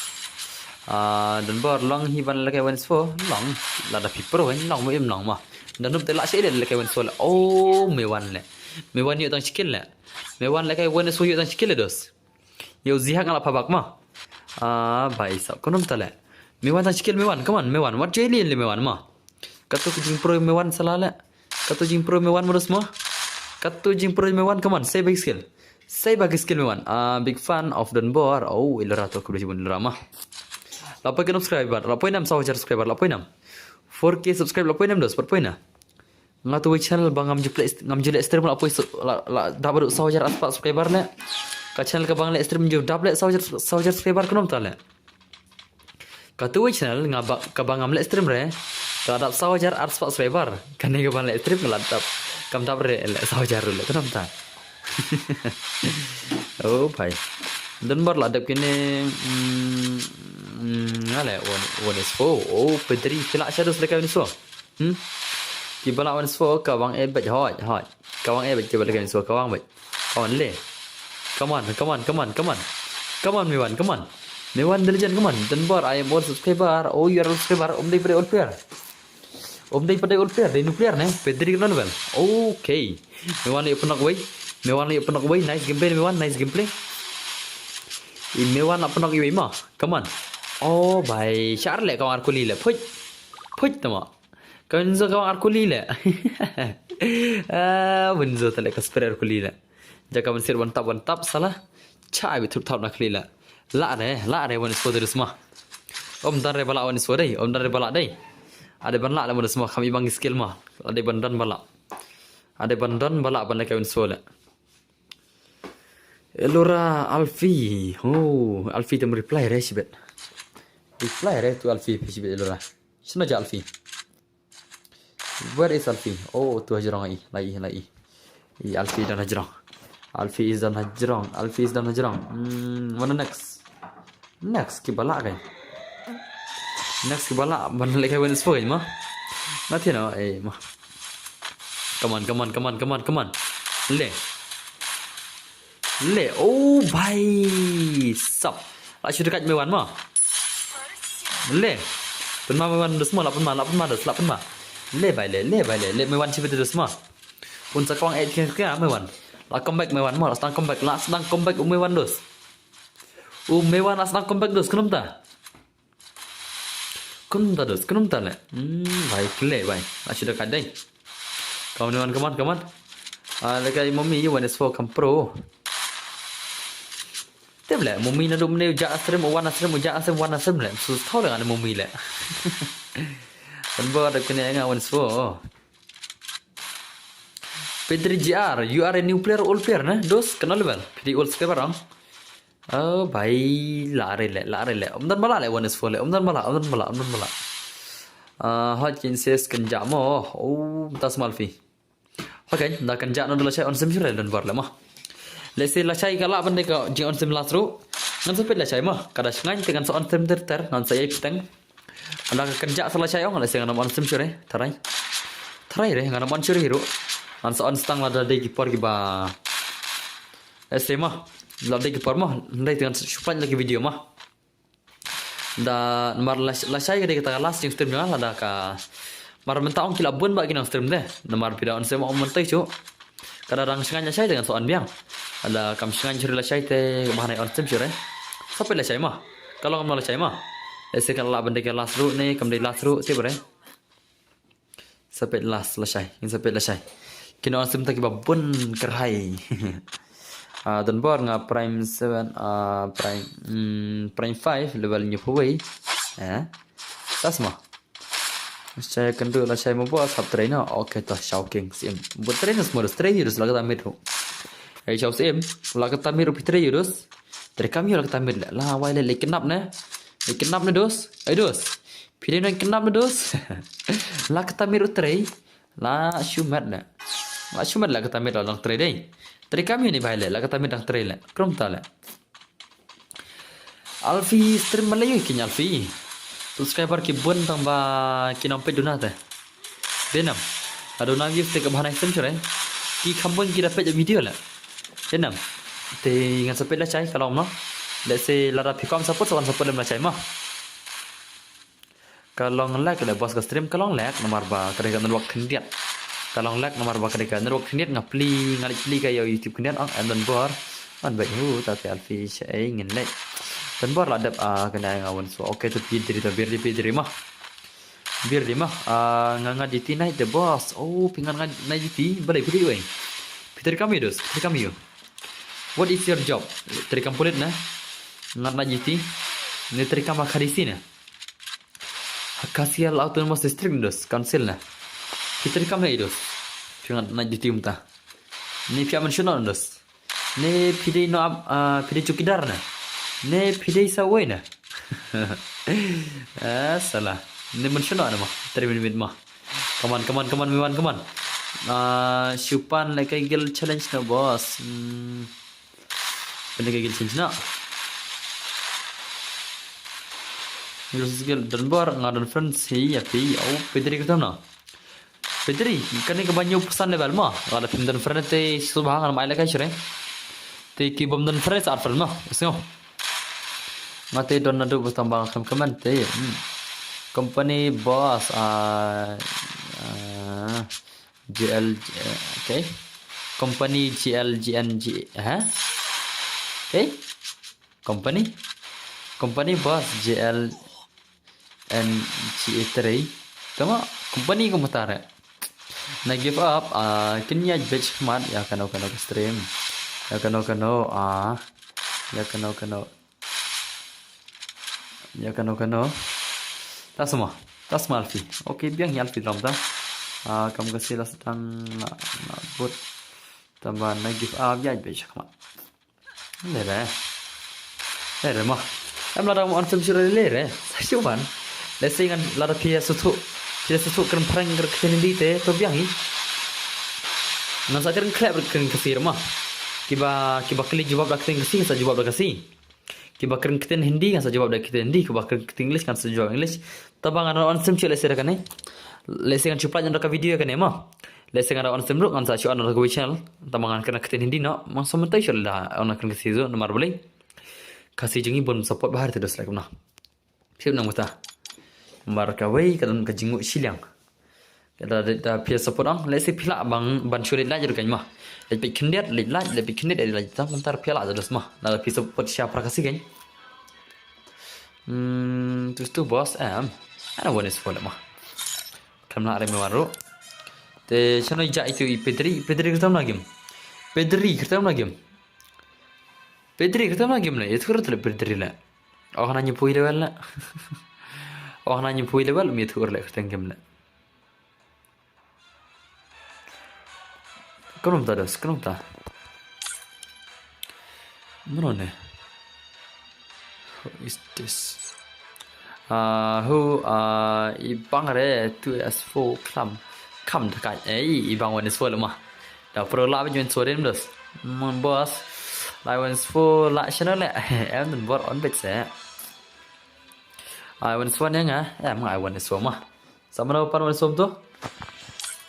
dan bor long hiban la kai Wenesfo long la da pipro long mo im long ma dan nup tela sei le kai Wenesfo mewan yo tang skill le mewan la kai Wenesfo yo tang skill dos yo zihak ngala pabak ma bai sa konum tala mewan tang skill come on mewan what jeli le mewan ma katu jing pro mewan salala katu jing pro mewan modus ma katu jing pro mewan come on say big skill mewan big fan of dan bor ilarato ku jibun drama Lapoy ke subscriber, lapoy 6 sahaja subscriber, lapoy 6. 4K subscribe lapoy 6 dos, lapoy na. Ngatu channel bang ngam jule stream lapoy la dapat sahaja aspa subscriber le. Ka channel ka bang le stream jo dapat sahaja subscriber kunom tale. Katu channel ngaba ka bang ngam le stream re. Ka dapat sahaja aspa subscriber. Kane ka bang le stream ngelatap. Kam dapat re le sahaja le kunom ta. Oh bhai. Dan bar la dap kene ngale Wenesfo pedri kelak shadows lekai Wenesfo ki bala Wenesfo kawang bet hoi kawang bet ke lekai Wenesfo kawang bet kawan le come on mewan the legend come on dan bor I am all subscriber you are subscriber pada all player de nuclear ne pedri kan bel okay mewan yo penak wei nice gameplay mewan nak penak iwe mah come on bhai char le kawan arkuli le phoj tama kanzo kawan arkuli le bunzo tale kasper arkuli le jaga mensir wantap salah chai bi thap nak li la re Wenesfo terus mah dan re bala Wenesfo dai ada ban la Wenesfo semua kami bang skill mah ada bandan bala ban lekai Wenesfo le Elora Alfi Alfi tem reply re sibet tu Alfi sibet Elora sina ja Alfi where is Alfi tu hajrong lai Alfi dan hajrong Alfi is dan hajrong mana next ki bala kai ban lekai Wenesfo mah nanti no mah come on le bhai sap la sudah dekat mewan mah le penma mewan dos mah la penma le bai le mewan sibet dos mah pun sakong ke mewan la comeback mewan mah la sedang comeback mewan dos mewan la sedang comeback dos kenum ta le bai kle bai la sudah dekat dai kawan come on lekai mommy Wenesfo kam pro Tem le mumi na dum ne ja asrem wan asrem le so thau dengan mumi le Dan buat kena ngawan so. Pedri GR, you are a new player, old player na? Dos kenal level. Pedri old player barang. Oh, भाई ला रहे ले umdan bala le one is full umdan bala hot kinses kan jamo oh tas malfi okay da kan jano dala chai on sim shire dan barla ma le se la chai kala bande ka ji on sim lasru ngan sepet la chai ma kada ngan dengan so on sim ter ngan saya pitang anda kan ja sala chai on le se ngan on sim shire tarai re ngan on shire hero ngan so on stang la da de ki por ki ba SMA la de ki por ma ndai dengan supan lagi video ma da mar la sai ke kita last yang stream dengan ada ka mar mentang kila bun ba kinang stream deh namar pida on sema on mentai cu kada rang senganya sai dengan soan biang ada kam senganya curi la sai te bahana on stream cure sampai la sai ma kalau ngam la sai ma ese kan la bende ke last ru ne kam de last ru te bre sampai last la sai in sampai la sai kina on stream ta ki ba bun kerhai dan bor nga prime 7 prime 5 level nya pui tas ma saya kendu la saya mau buat sub trainer oke toh shouting sim buat trainer semua 3 euros laga tamir ho ai show sim laga tamir rupi 3 euros dari kami laga tamir la wai le kenap na dos ai dos pilih na kenap na dos laga tamir 3 la shumat laga tamir lang 3 dei dari kami ni bahaya lah kata midang trail lah krom tala Alfi stream Melayu kini Alfi subscriber ki bun tambah kinam pe dunata denam ado nagi te ke bahana stream cure ki khambon ki dapat video lah denam te ngan sepeda chai kalau no let's say lara pikam support lam chai mah kalau ngelak ada bos ke stream kalau ngelak nomor ba kadang network kendiat kalau ngelak nomor ba kadang network kendiat ngapli ngalik pli kayak YouTube kendiat and then bor an baik tapi Alfi saya ingin like dan bor ladap kena ngawan so okay tu biar di mah nganga di tinai the boss oh pingan ngai di balai pidi wei Peter kami yo what is your job terikam pulit na ngarna jiti ne terikam akadisi na Hakasial Autonomous District dos council na Peter kami dos pingan nai jiti umta ni pia mention dos ne pidi no pidi cukidar na ne pidi sawai na salah ni mention na mah termin mah come on Syupan like a girl challenge na boss like a girl challenge na Terus girl dan bar ngadan friends si api au Pedri kita na Pedri kan ni kebanyu pesan level mah ada film dan friend te subhang kan mai like sure te ki bom dan friends art film mah so mate don nadu bertambah komen te company boss GL okay company GLGNG okay company boss GLNG3 tama company ko matara na give up kinya batch mat ya kano stream ya kano tas malfi okay biang yalfi drum ta kamu kasih lah sedang nak buat tambah nak give up ya batch mat lere mah am ladang on sem sure lere sajuan lesingan lada pia sutu kan perang kerja di te to biang hi nan sa kan klep kan kasir mah kiba kali jawab dak ting kasih sa jawab dak kasih kiba kan keten hindi kan sa jawab dak keten hindi kiba kan keten english kan sa jawab english tabang on sem sure lere kan lesingan cupla jan dak video kan mah lesingan on sem kan sa chu on dak channel tabangan kan keten hindi no mang samantai shola on kan kasih zo nomor boleh kasih jengi bon support bahar terus like nah siap nang mata markawai kadang kajingu silang kada da pia support ang lesi pila ban shurit la kan mah lebih kendiat lebih kendiat dari lagi tak mentar pia la terus mah la pia support siapa kasih kan terus tu bos ana bonus pula mah kamna are me waru te chano ija itu Pedri kertam lagi Pedri kita lagi mana? Itu kerja Pedri lah. Oh nanya pui level lah. orang nanya pui level mi tur le kerteng game le kenum ta dos kenum ta mana ne who is this who ibang re 2s4 kam dekat ibang 1s4 lemah dah pro la ben so dem dos mon boss lai 1s4 la channel le em den bot on bet se ai 1s4 nya nga em ai 1s4 mah sama na pan 1s4 tu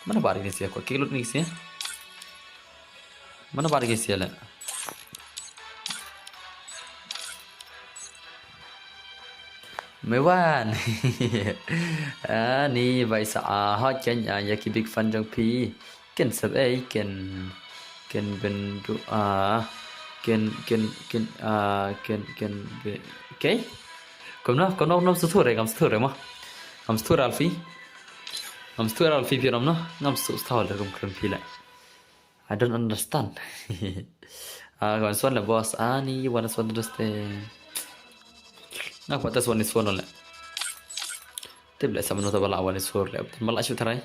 mana bari ni sia ko kilut ni sia mana bari sia le Mewan ni vai sa hot chen ya ki big fan jong pi ken sab ai ken ben du ken okay kom no su thore ngam su thore ma ngam su thore alfi pi ram no ngam su thore kum kram pi la I don't understand kon son la boss ni you wanna son understand nak buat tes wanis phone le tebla sama no tabala wanis phone le malak shu tharai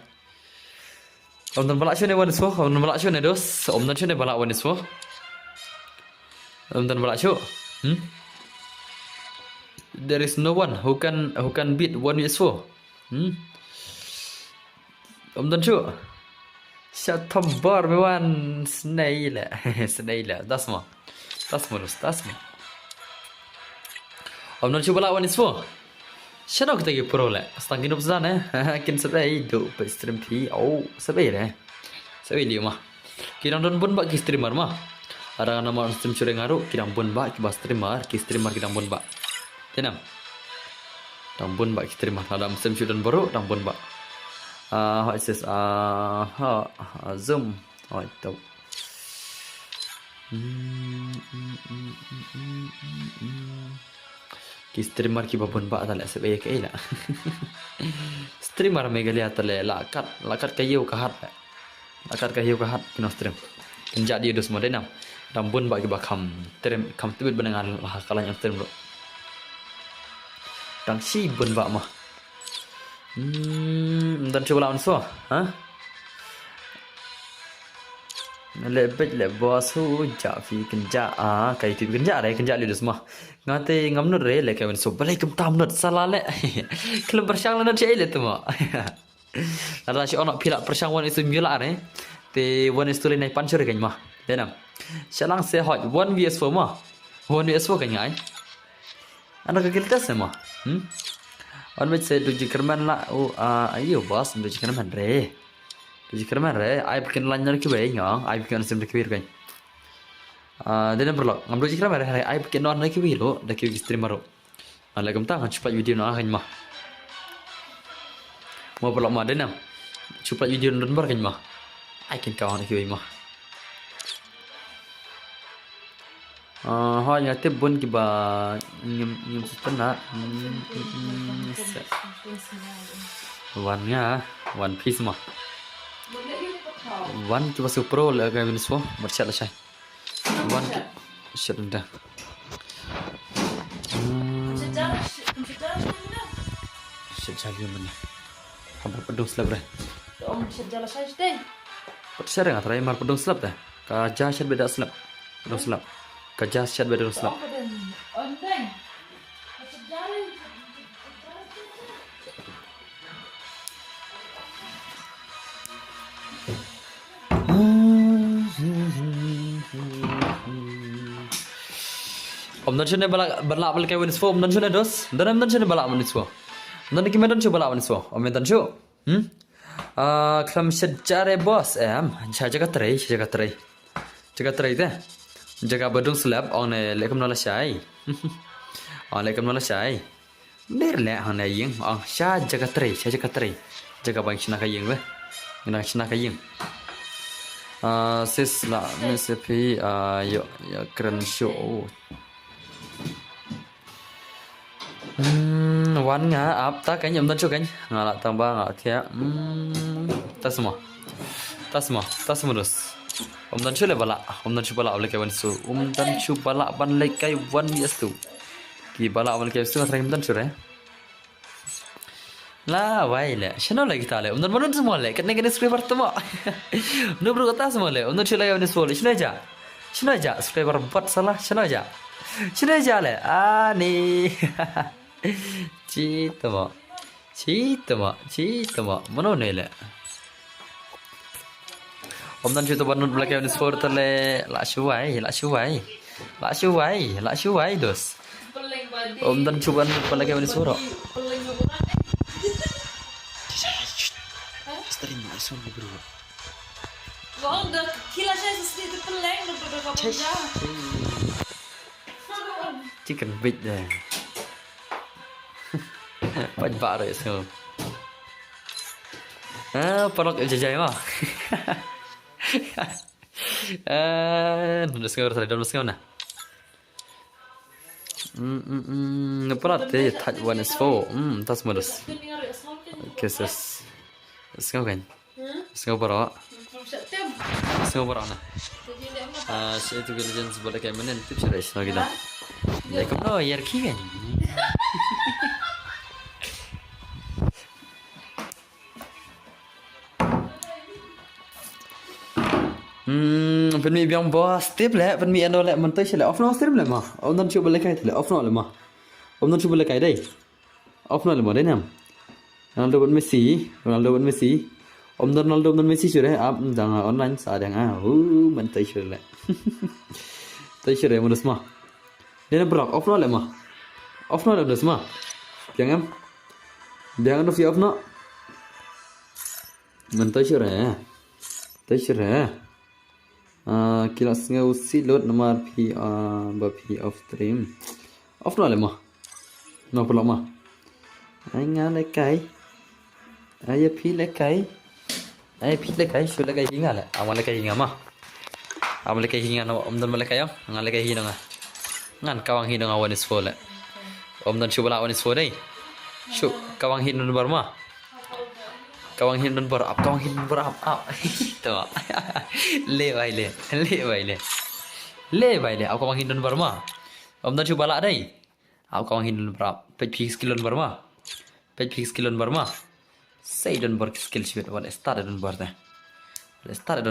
om dan balak shu ne wanis phone om balak shu ne dos om dan shu ne balak wanis phone om dan balak shu there is no one who can beat one wanis phone om dan shu Shatabar mewan snail das mo om non coba lawan isfo Siapa kita ke pro le stang kinop zan kin sabai do pe stream pi sabai le sabai li mah kirang don bun ba ki streamer mah ada nama stream cureng ngaru kirang bun ba ki ba streamer kirang bun ba tenam dang bun ba ki streamer dalam stream cureng baru dang bun ba what is this zoom itu ki streamer ki babun ba tale sabai ke ila streamer megalia tale lakat kayu ka hat kino stream kenja dia dos modena dambun ba ki ba kam tibit benengan lah kalan yang stream lo dang si bun ba mah dan coba lawan so lebet le bos hu ja fi kenja kai tu kenja le dos mah ngate ngamnut re le kawan so balai kem tamnut salah le kelem persang le cai le tu mah ada si onak pilak persang wan itu mula re te wan itu le nai pancur kan mah denam selang se hot 1vs4 mah 1vs4 kan ngai ana ka kilta sama on met se duji kerman la ayo bos duji kerman re ai bikin lanyar ki bae nyong ai bikin sim de kwir kan dia berlok ngambil jikra mereka ai bikin non lagi wilo dah ki streamer ro ala gam ta cepat video na kan mah mau berlok mah denam cepat video non bar kan mah ai kin kawan ki mah ha ya te bun ki ba nyum setena one piece mah one coba super lah kayak ini semua bercak lah saya one shit dah shit jadi mana kabar pedung selap dah om shit jala saya deh percaya nggak terakhir mar pedung selap dah kajah shit beda selap pedung selap kajah shit beda selap on deh om dan sini balak kayak Winspo om dan sini dos dan balak Winspo dan kita dan coba balak Winspo om dan cu kelam sejarah bos jaga terai deh jaga bedung slab on lekam nala syai ner le on ying jaga terai jaga bang cina kaying le ngina cina kaying sis la mesepi yo keren show wan nga ap ta cái nhầm tân cho cái nga la tambah nga thia tas mo dos om dan chu le bala ole kai wan su dan chu bala ban le kai wan yes tu ki bala ole kai su tra dan chu re Lah, why le? Shano lagi kita le. Umdan mana semua le? Kena subscriber tu mak. Nu bro kata semua le. Umdan cila yang ni semua le. Shano aja. Subscriber 4 salah. Shano aja le. Ah ni. Cita mak. Mana ni le? Umdan cuba bangun belakang yang ni semua tu le. Lak syuai dos. Peling badi. Umdan cuba belakang yang ni semua. Peling apa? Sterin mak isun ni bro. Kau dah kila saya sedikit peling daripada kamu jauh. Chicken big there. Bánh bạ rồi sao? Parok jajai mah. Nus ngor tadi nus ngor na. Ngeperat deh, touch one is four. Tas modus. Kisses. Skau kan? Skau parok. Skau parok na. Saya tu legends boleh kayak mana? Tips sudah istilah kita. Lekam no, yarki kan? Phần mì biang boss tiếp lẽ phần mì ăn đâu lẽ mình tới sẽ lại off nó tiếp lại mà ông đang chụp lấy cái thì lại off nó lại mà ông đang chụp lấy cái đây off nó lại mà đấy nè Ronaldo vẫn Messi ông Ronaldo vẫn Messi chưa đấy up rằng online sao đang mình tới chưa lại tới chưa đấy mà được mà đây là block off nó lại mà off nó lại được mà biang em biang nó phi off nó mình tới chưa đấy Kilas ngau si load nomor P off stream off no le ma no pula ma ai nga le kai ai pi le kai shu le kai hinga le amal le kai hinga ma amal le kai hinga no omdan le kai ngal le kai hinga ngan kawang hinga awan is full le omdan shu bala awan is full dei shu kawang hinga no barma kawang hin ber up tu le bai le au kawang hin ber ma om dan cuba la dai au kawang hin ber up page fix kilon ber ma sei don ber skill shit wal start don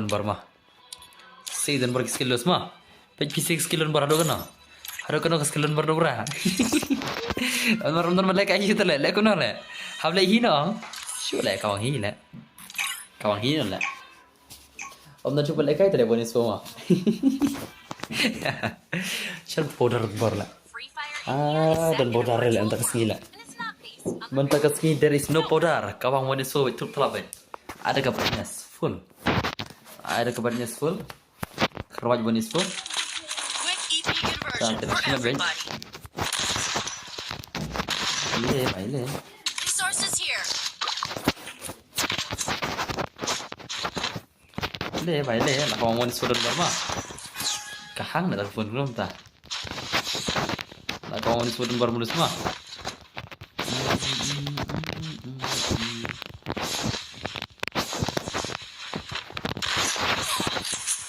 ber ma sei don ber skill los ma page fix kilon ber hado kana skillon ber do bra om dan le kai tu le kono le hab le hin no Sure lại còn hí nữa lại ông đang chụp lại cái tele bonus mà chân border bor lại dan border lại anh ta kesini lại mình ta kesini there is no border kawang bonus itu telap ada kabarnya full kerawat bonus full dan terus ngebench ile le bai le la kawang bonus full berma kahang na telefon belum ta la kawang bonus full berma semua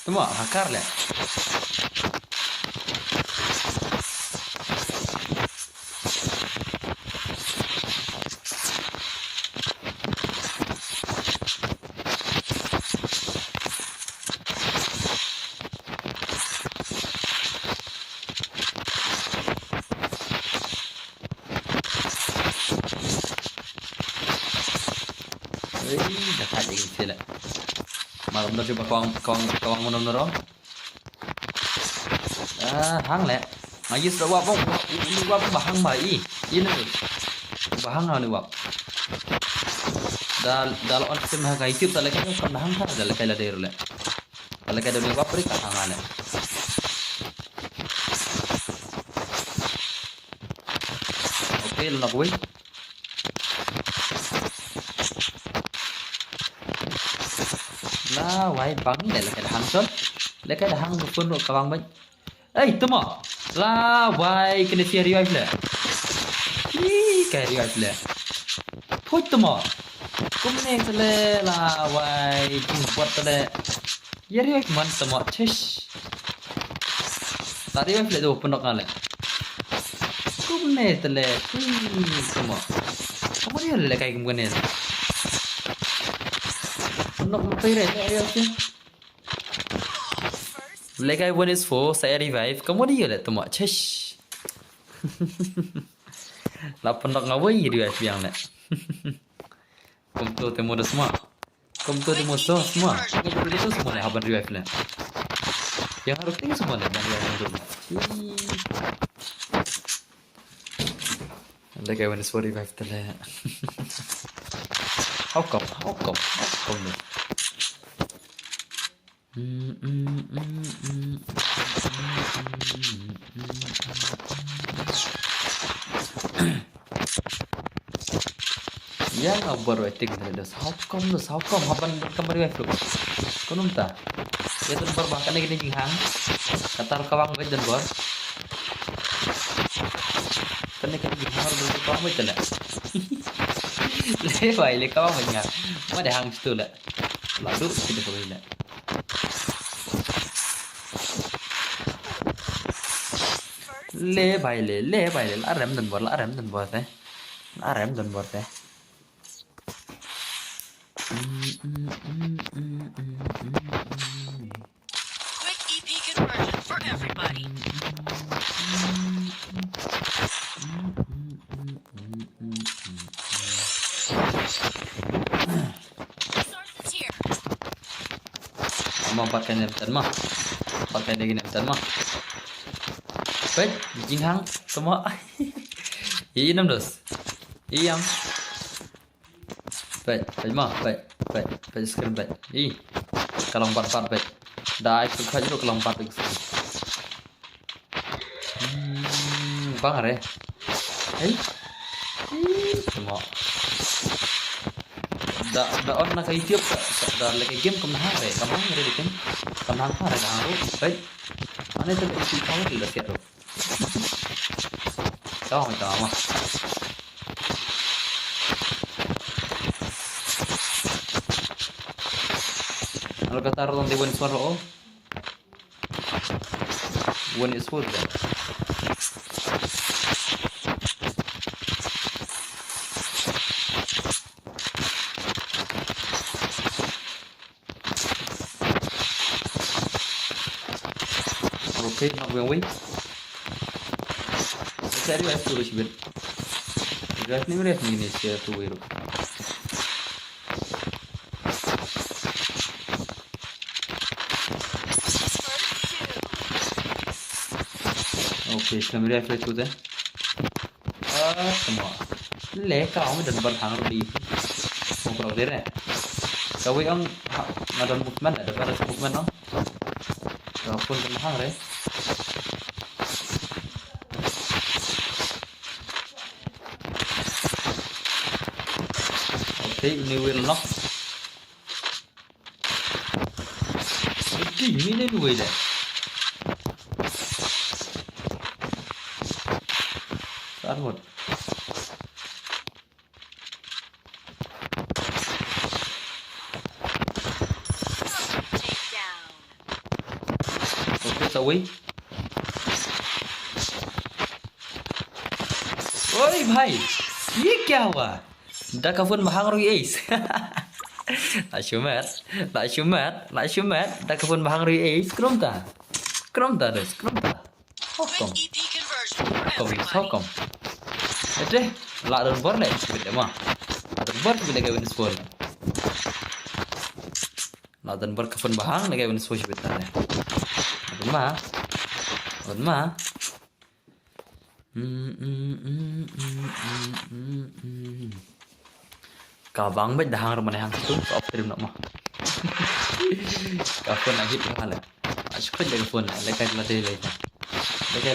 semua hakar le dekat lagi sila. Malam dah coba kawang menurut. Hang le. Maju sudah wap ini wap bahang mai. Ini bahang ni wap. Dal on sim ha kai tip dal kai kan hang ha dal kai la der le. Dal kai dal wap ri ka hang le. Okey nak wei. La wai bang le la kai hang son. Le kai hang pun kawang baik. Tu mo. La wai kena sia revive le. Kai revive le. Thôi tu mo. Cũng nên tele la wai chung buat tele. Ya revive man tu mo. Tish. La revive le do pun nak le. Cũng nên tele. Tu mo. Kamu là kayak gimana? Nak ngapain ya? Like I one is 4, saya revive. Kamu dia lah tu mak cesh. Lapan nak ngawai revive yang nak. Kamu tu temu dah semua. Kamu tu temu semua. Kamu tu semua nak haban revive lah. Yang harus tinggal semua nak yang tu. Like I one is 4 revive tu lah. How come? Yang baru etik dah. How come haban kembali wave lu. Kunum ta. Ya tu bahkan lagi ning hang. Katar kawang wed dan bor. Kene kan di hang baru kawang wed lah. Le bai le kawang wed ngar. Ma dah hang situ lah. Lalu kita kawin lah. Le bai le arem dan bor teh. Arem dan bor teh. Quick EP conversion for everybody. Sources here. Mau pakai nemtan mah. Pakai lagi nemtan mah. Baik, jinghang semua. Iya 16. Iya. Baik, sekarang baik. Kalau 4 baik. Dah ikut aja lo kalau 4 baik. Bang are. Semua. Dah on nak YouTube dah lagi game kemana re? Kamu ada di game? Kemana ada haru? Baik. Mana tu isi kamu tidak siap tu. Tahu tak apa? Kalau kata orang di one suara oh, one is food. Okay, nak yang win. Saya ada tu sih. Guys, ni mereka ni sih tu wiro. Okay, sekarang mereka tu dah. Semua. Leka, kamu dan berhang di. Mau pergi deh. Kau yang ngadan bukman ada pada bukman no. Kau pun berhang deh. Okay, ini will knock. Ini dua dah. Sarmut. Okay, sawi. Oi भाई, ये क्या हुआ? Dah kafun mahang rugi ace. Nak syumat. Dah kafun mahang rugi ace. Kerom ta? Hokom. Quick EP conversion for everybody. Hokom. Ede, la don bor le, bide mah. La don bor bide kawin sport. La don bor kafun mahang le kawin sport bide tane. Adun mah. Kabang bet dahang rumah hang tu op trim nak mah. Kafun nak hit mahal. Asyik jaga phone lekai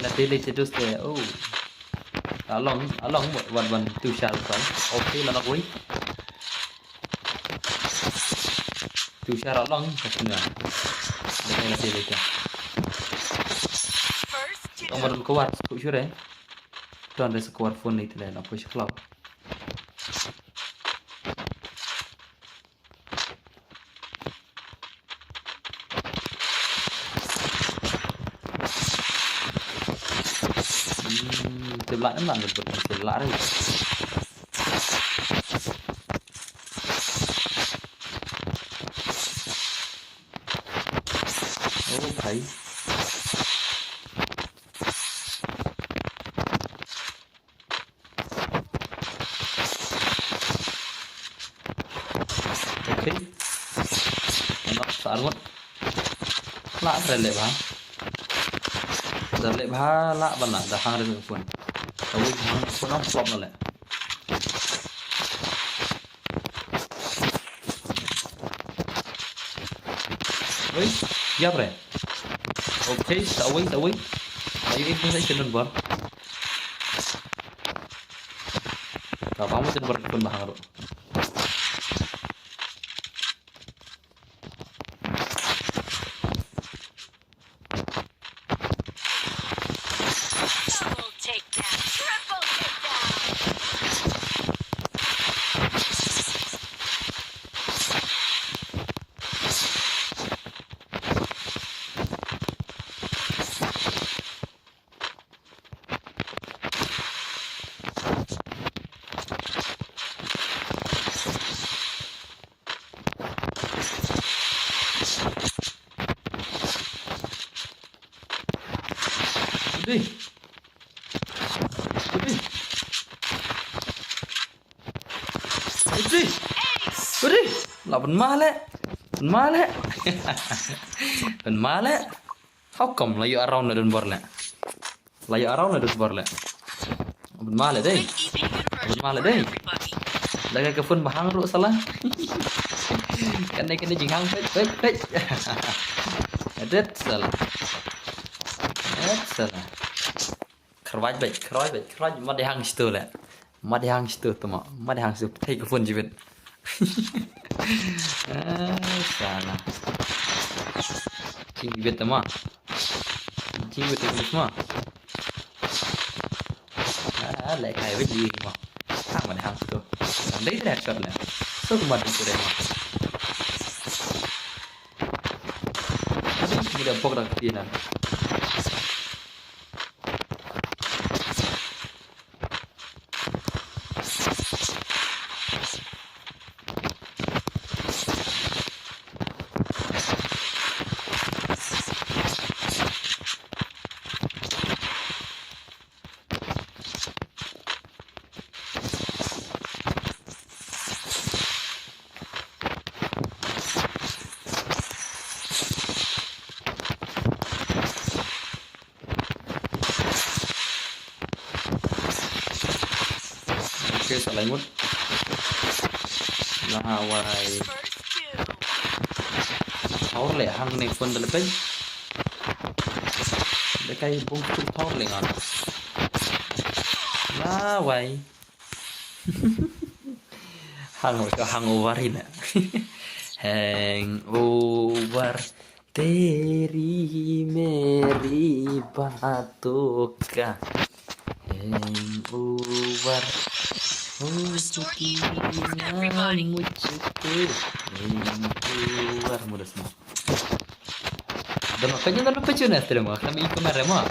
latih terus dia. Oh. Along one two shall kan. Okay lah nak wei. Two shall along katanya. Lekai latih. Nomor kuat sure eh. Tuan ada sekuat phone itu lah apa sih cloud. Sebelah mana betul sebelah ni. hay. Ok, nó sẵn luôn. Lạ rồi lệ bá. Giờ lệ bá lạ bằng là hàng được phần. Tao đi hàng con nó flop rồi lệ. Wih, ya bre. Oke, tawi. Ayo ini saya cenderung bar. Kalau kamu cenderung pun bahang. Double takedown. Triple takedown. Đi. Đi. Là vẫn ma lẽ. Vẫn ma lẽ. How come layu around dan bor lẽ. Layu around dan bor lẽ. Vẫn ma lẽ đây. Vẫn ma lẽ đây. Lagi ke phun bahang ru salah. Kan đây jing hang pet. Adet salah. Salah. Keraj baik. Mad hang situ lẽ. Mad hang situ tama. Mad hang situ thai ke phun jibet. Salah. Cing jibet tama. Cing jibet itu semua. Lại khai với gì mà. Hang mad hang situ. Đấy là shot lẽ. So kumad itu deh mah. Aduh, mudah pokok kena. Oke, salah imut. Lawai. Thor lệ hang này phân được đấy. Để cây bung chút thor lệ ngon. Lawai. Hangover ini. Hangover. Teri meri batuka. Hangover. Hangover mudah semua. Dan makanya kan lupa cina terima. Kami kemarin mah.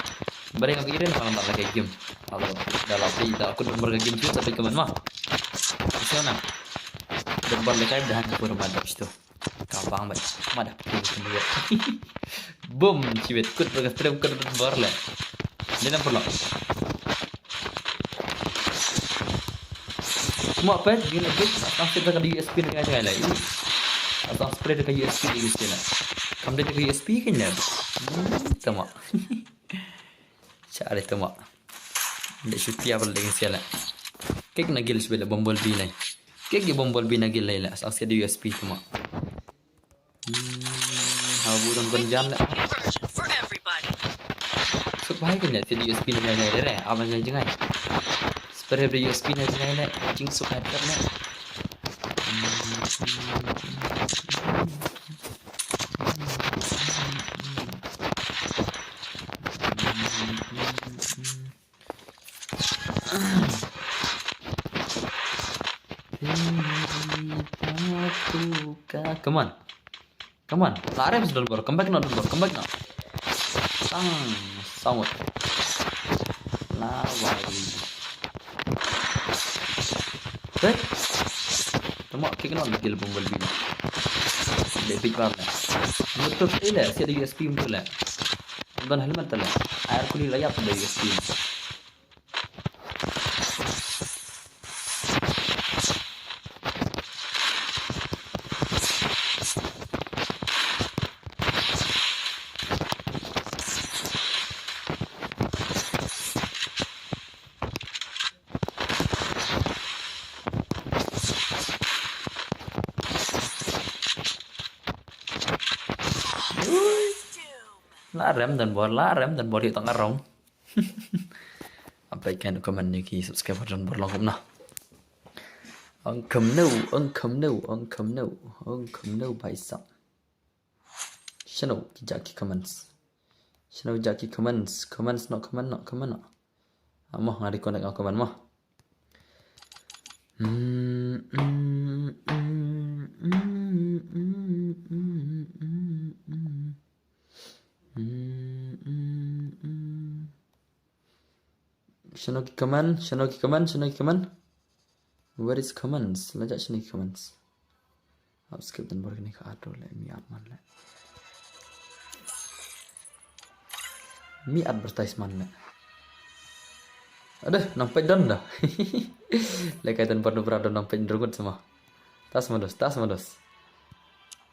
Barang aku irin malam lagi game. Kalau dalam tidak aku bermain game juga tapi kemana mah. Sana. Dan balik kayak dah aku mantap situ. Gampang banget. Mana pilih sendiri. Boom, ciwet kut bergerak ke berle. Ini nampak lo. Mau apa? Gini gitu. Atau kita ke USB dengan cara lain. Atau spray ke USB di sini. Kamu dari USB kan ya? Tama. Cari tama. Dek cuti apa lagi sila. Kek nagil sebelah bumblebee ni. Kek di bumblebee nagil lah. Asal di USB tama. Haburan benjam lah. Supaya kan ya di USB ni ada deh. Apa yang jangan. Spray di USB ni jangan. Jing suka terna. Come on. Lari habis dulu, come back now. Sangat. Lawai. Tama, kena lagi lebih bumblebee. Lebih parah. Betul, ini lah, si ada USB betul lah. dan helmet tala air kuli layap dari steam la rem dan bor hitang arong abaikan komen ni ki subscribe dan bor long na ông cầm nâu bài sắp channel jaki comments no comment amo ngari connect aku comment mah Shinoki comment. Where is comments? Lajak sini comments. I'll skip dan baru ni ke aduh le mi adman le. Mi advertisement le. Aduh, nampak dan dah. Lekaitan baru berada nampak drugut semua. Tas modus.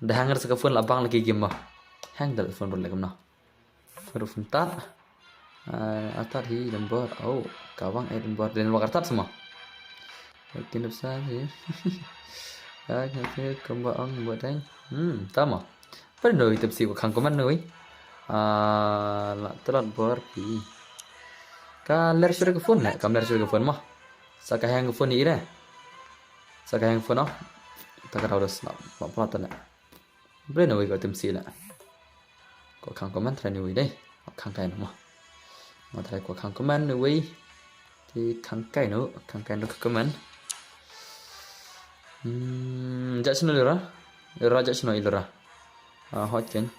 Dah hanger sekafun labang lagi game mah. Hang dah phone boleh kemana? Baru funtat. Atar hi dan bor. Oh, kawang dan bor dan wakar tat semua. Oke besar ya. Oke kembang buat deng. Tama. Pernah itu sih kang komen noi. Telat bor pi. Kaler sudah ke phone lah. Kamer sudah ke phone mah. Saka hang ke phone ni ire. Saka hang phone oh. Tak ada harus nak pelatan lah. Pernah noi itu sih lah. Kau kang komen tren noi deh. Kang kain mah. Matrai kau kang komen noi. Thì kang kain no ke komen. Jak sino lira jak sino ilira hochen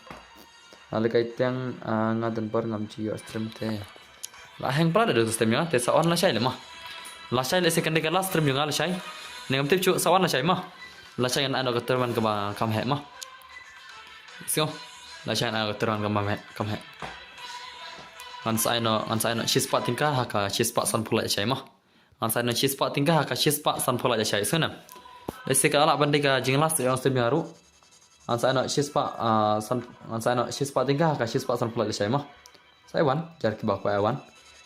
ala kaitang ngadan par ngam ji stream te la hang pra de stream ya te sawan la shai le ma la shai le second ke last stream yang la shai nengam tip chu sawan la shai ma la shai an ka terman ka ba kam he ma sio la shai an ka terman kam he an sai no chispa tingka ha ka chispa san pula shai ma an sai no chispa tingka ha ka chispa san pula shai sana Lesi ka ala bandai ka jinglas yang stream baru. Ansa nak shispa tingkah ka shispa san pula lesai mah. Sai wan jar ki ba ko wan.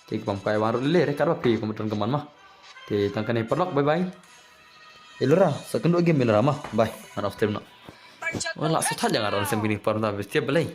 Ti bam ko wan le re kar pi kemudian keman mah. Ti tangkan ni perlok bye bye. Ilura second game ilura mah. Bye. Man of stream no. Wala sutat jangan orang sem gini par ta setiap belai.